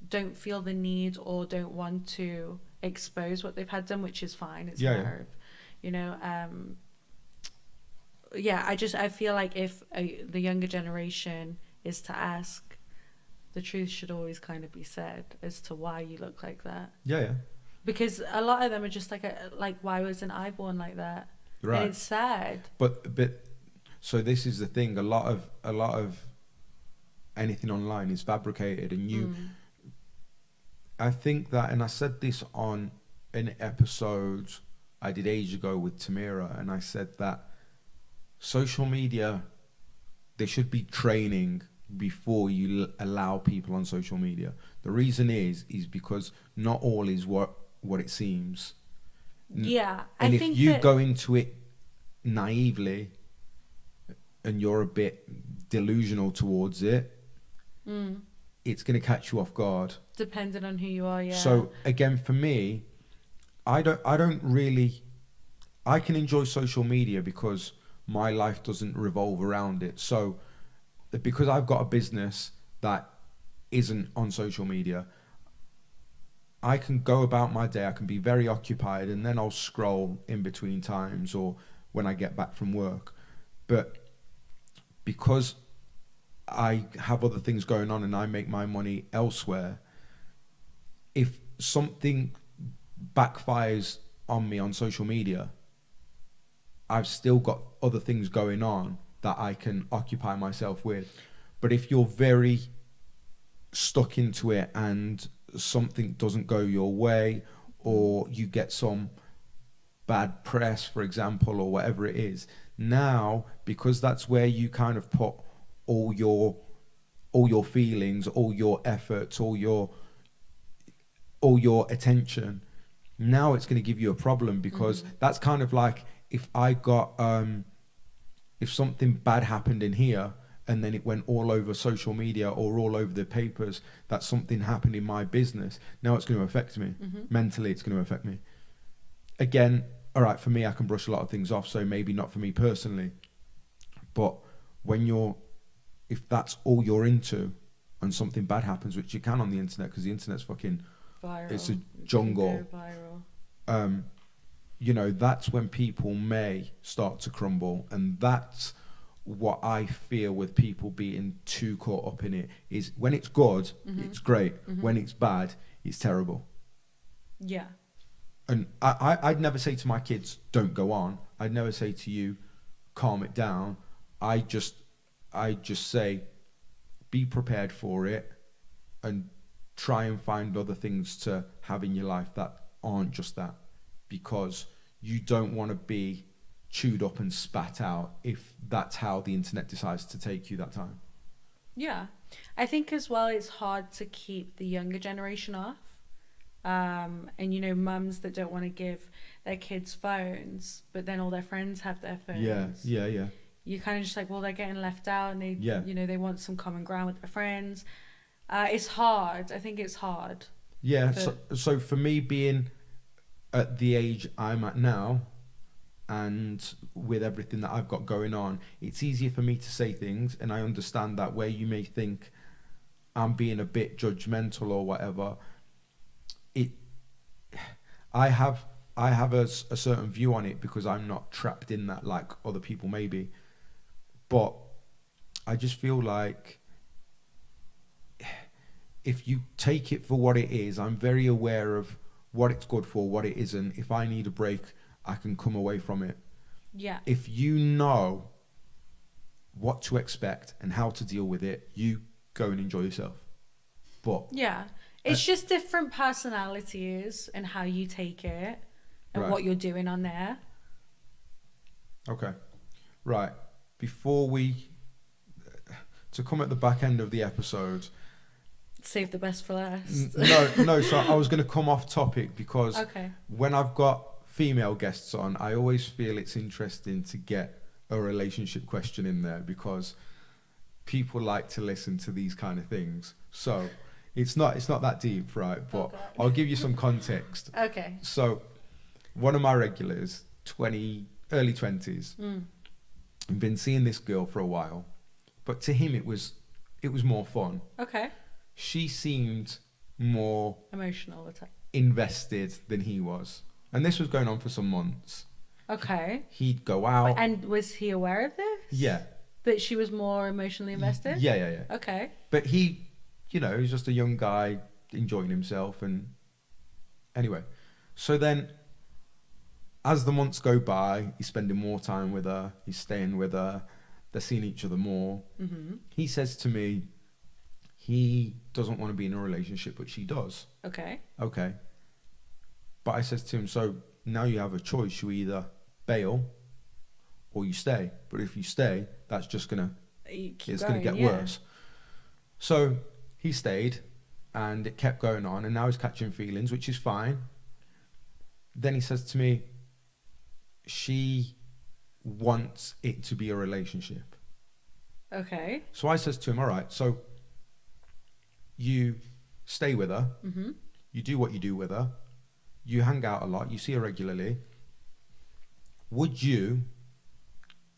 don't feel the need or don't want to expose what they've had done, which is fine. It's a matter of, you know, I feel like if the younger generation is to ask, the truth should always kind of be said as to why you look like that. Yeah. Because a lot of them are just like why wasn't I born like that? Right. And it's sad. But so this is the thing. A lot of anything online is fabricated, and I think that, and I said this on an episode I did ages ago with Tamira, and I said that social media, there should be training before you allow people on social media. The reason is because not all is what it seems. Yeah. And I if think you that, go into it naively and you're a bit delusional towards it, it's going to catch you off guard. depending on who you are, yeah. So again, for me, I can enjoy social media because my life doesn't revolve around it. So because I've got a business that isn't on social media, I can go about my day, I can be very occupied, and then I'll scroll in between times or when I get back from work. But because I have other things going on and I make my money elsewhere, if something backfires on me on social media, I've still got other things going on that I can occupy myself with. But if you're very stuck into it and something doesn't go your way, or you get some bad press, for example, or whatever it is, now, because that's where you kind of put all your feelings, all your efforts, all your attention, now it's going to give you a problem, because that's kind of like if I got if something bad happened in here and then it went all over social media or all over the papers that something happened in my business, now it's going to affect me. Mentally, it's going to affect me. Again, all right, for me, I can brush a lot of things off, so maybe not for me personally. But if that's all you're into and something bad happens, which you can on the internet, because the internet's fucking viral. It's a jungle. Viral. You know, that's when people may start to crumble, and that's what I fear with people being too caught up in it. Is when it's good, it's great. When it's bad, it's terrible. Yeah. And I'd never say to my kids, don't go on. I'd never say to you, calm it down. I just say, be prepared for it and try and find other things to have in your life that aren't just that, because you don't want to be chewed up and spat out if that's how the internet decides to take you that time. Yeah. I think as well it's hard to keep the younger generation off. And you know, mums that don't want to give their kids phones, but then all their friends have their phones. Yeah. You're kind of just like, well, they're getting left out, and you know, they want some common ground with their friends. It's hard. I think it's hard. Yeah. So for me, being at the age I'm at now, and with everything that I've got going on, it's easier for me to say things, and I understand that where you may think I'm being a bit judgmental or whatever, I have a certain view on it because I'm not trapped in that like other people maybe. But I just feel like if you take it for what it is, I'm very aware of what it's good for, what it isn't. If I need a break, I can come away from it. Yeah. If you know what to expect and how to deal with it, you go and enjoy yourself. But yeah, it's just different personalities and how you take it and what you're doing on there. Okay. Right. Before to come at the back end of the episode, save the best for last. No. So I was going to come off topic because when I've got female guests on, I always feel it's interesting to get a relationship question in there because people like to listen to these kind of things. So it's not that deep, right? But I'll give you some context. Okay. So one of my regulars, early 20s, been seeing this girl for a while, but to him it was more fun. Okay. She seemed more emotional, invested than he was, and this was going on for some months. Okay. He'd go out. And was he aware of this? Yeah. That she was more emotionally invested? Yeah. Okay. But he, you know, he's just a young guy enjoying himself, and anyway, so then as the months go by, he's spending more time with her, he's staying with her, they're seeing each other more. He says to me he doesn't want to be in a relationship, but she does. Okay. But I says to him, so now you have a choice. You either bail or you stay. But if you stay, that's just going to get worse. So he stayed, and it kept going on, and now he's catching feelings, which is fine. Then he says to me, she wants it to be a relationship. Okay. So I says to him, all right, so you stay with her, you do what you do with her, you hang out a lot, you see her regularly. Would you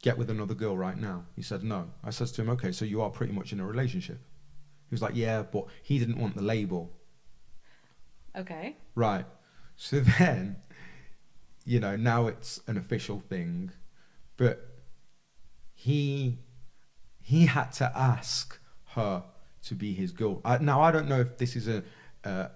get with another girl right now? He said no. I says to him, okay, so you are pretty much in a relationship. He was like, yeah, but he didn't want the label. Okay. Right. So then, now it's an official thing, but he had to ask her to be his girl. Now, I don't know if this is a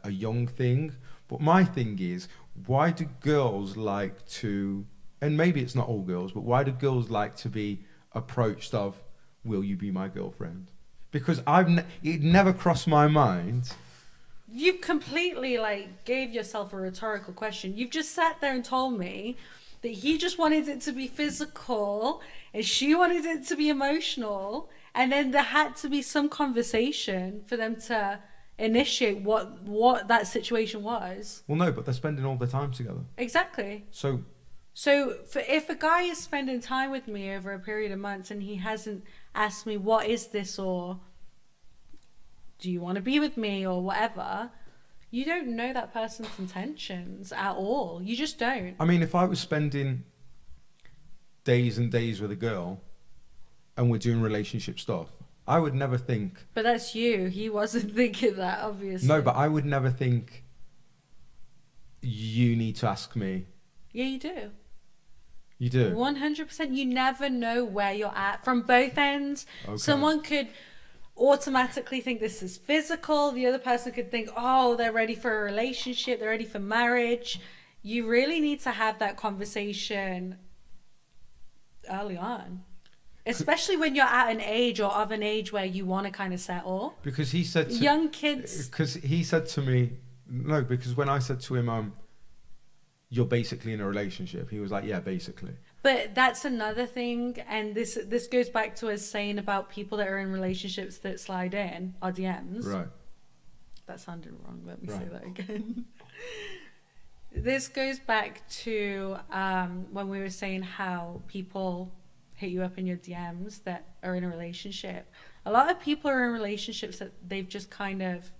young thing, but my thing is, why do girls like to, and maybe it's not all girls, but why do girls like to be approached of, will you be my girlfriend? Because it never crossed my mind. You completely gave yourself a rhetorical question. You've just sat there and told me that he just wanted it to be physical and she wanted it to be emotional, and then there had to be some conversation for them to initiate what that situation was. Well, no, but they're spending all the time together. Exactly. So if a guy is spending time with me over a period of months and he hasn't asked me, what is this, or do you want to be with me, or whatever, you don't know that person's intentions at all. You just don't. I mean, if I was spending days and days with a girl and we're doing relationship stuff, I would never think... But that's you. He wasn't thinking that, obviously. No, but I would never think you need to ask me. Yeah, you do. You do? 100%. You never know where you're at from both ends. Okay. Someone could automatically think this is physical. The other person could think, oh, they're ready for a relationship. They're ready for marriage. You really need to have that conversation early on. Especially when you're at an age or of an age where you want to kind of settle. Because he said to... Young kids... Because he said to me... No, because when I said to him, you're basically in a relationship, he was like, yeah, basically. But that's another thing, and this goes back to us saying about people that are in relationships that slide in our DMs. Right. That sounded wrong. Let me say that again. This goes back to when we were saying how people hit you up in your DMs that are in a relationship. A lot of people are in relationships that they've just kind of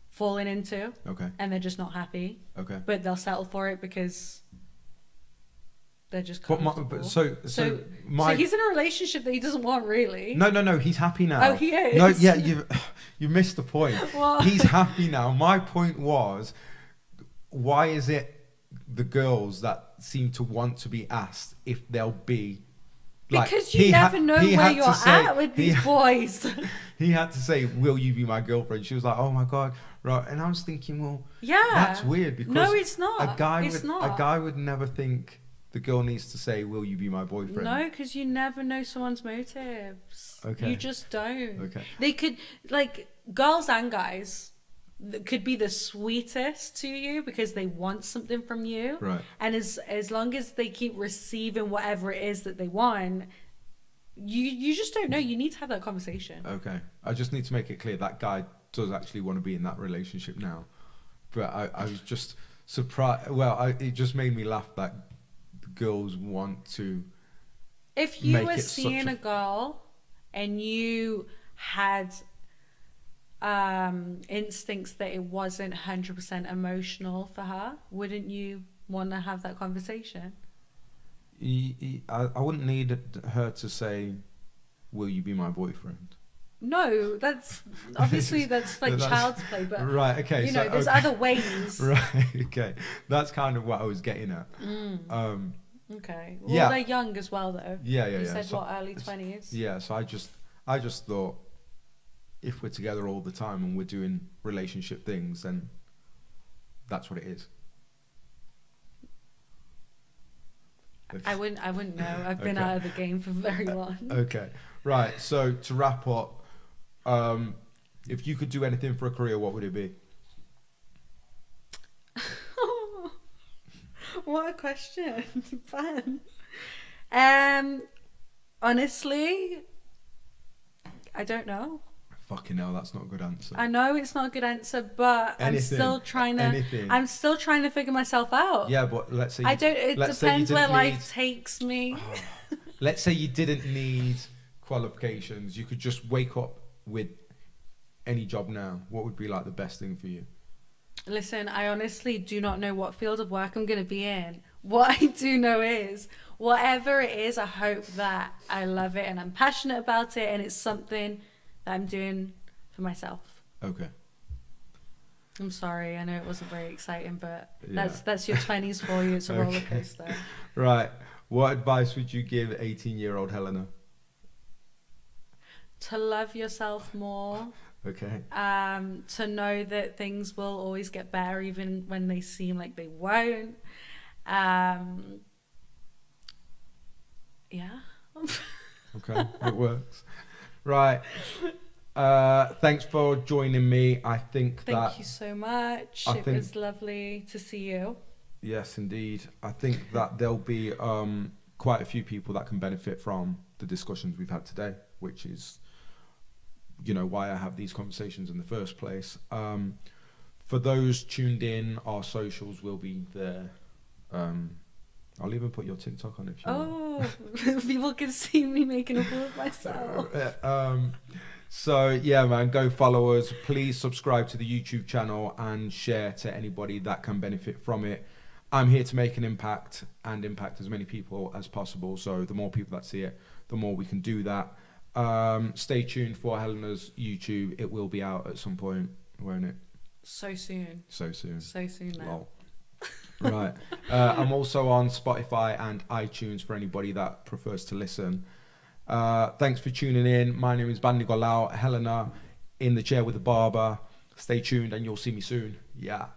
fallen into. Okay. And they're just not happy. Okay. But they'll settle for it because they're just comfortable. So he's in a relationship that he doesn't want, really. No, he's happy now. Oh, he is? No, yeah, you missed the point. What? He's happy now. My point was, why is it the girls that seem to want to be asked if they'll be... Because you never know where you're at with these boys. He had to say, will you be my girlfriend? She was like, oh my God. Right. And I was thinking, well, yeah, that's weird, because no, it's not. A guy would never think the girl needs to say, will you be my boyfriend? No, because you never know someone's motives. Okay. You just don't. Okay. They could, girls and guys could be the sweetest to you because they want something from you. Right. And as long as they keep receiving whatever it is that they want, you just don't know. You need to have that conversation. Okay. I just need to make it clear that guy does actually want to be in that relationship now. But I was just surprised. Well, it just made me laugh that girls want to... If you were seeing a girl and you had instincts that it wasn't 100% emotional for her, wouldn't you want to have that conversation? I wouldn't need her to say, will you be my boyfriend? No, that's obviously that's child's play, but right, okay, there's other ways. Right, okay, that's kind of what I was getting at. Okay, well, they're young as well, though. Yeah. You said early 20s. Yeah, so I just thought, if we're together all the time and we're doing relationship things, then that's what it is. I wouldn't know. I've been out of the game for very long. Okay, right. So to wrap up, if you could do anything for a career, what would it be? What a question. Fun. Honestly, I don't know. Fucking hell, that's not a good answer. I know it's not a good answer, but I'm still trying to figure myself out. Yeah, but let's say it depends where life takes me. Let's say you didn't need qualifications. You could just wake up with any job now. What would be the best thing for you? Listen, I honestly do not know what field of work I'm going to be in. What I do know is, whatever it is, I hope that I love it and I'm passionate about it and it's something that I'm doing for myself. Okay. I'm sorry. I know it wasn't very exciting, but Yeah. that's your 20s for you. It's a roller Okay. coaster. Right. What advice would you give 18-year-old Helena? To love yourself more. Okay. To know that things will always get better even when they seem like they won't. Yeah. Okay. It works. Right. Thanks for joining me. I think Thank you so much. It was lovely to see you. Yes, indeed. I think that there'll be quite a few people that can benefit from the discussions we've had today, which is, why I have these conversations in the first place. For those tuned in, our socials will be there. I'll even put your TikTok on if you want. People can see me making a fool of myself. So yeah, man, go follow us. Please subscribe to the YouTube channel and share to anybody that can benefit from it. I'm here to make an impact and impact as many people as possible. So the more people that see it, the more we can do that. Stay tuned for Helena's YouTube. It will be out at some point, won't it? So soon. So soon. So soon now. Lol. Right. I'm also on Spotify and iTunes for anybody that prefers to listen. Thanks for tuning in. My name is Bandi Golau. Helena in the chair with the barber. Stay tuned and you'll see me soon. Yeah.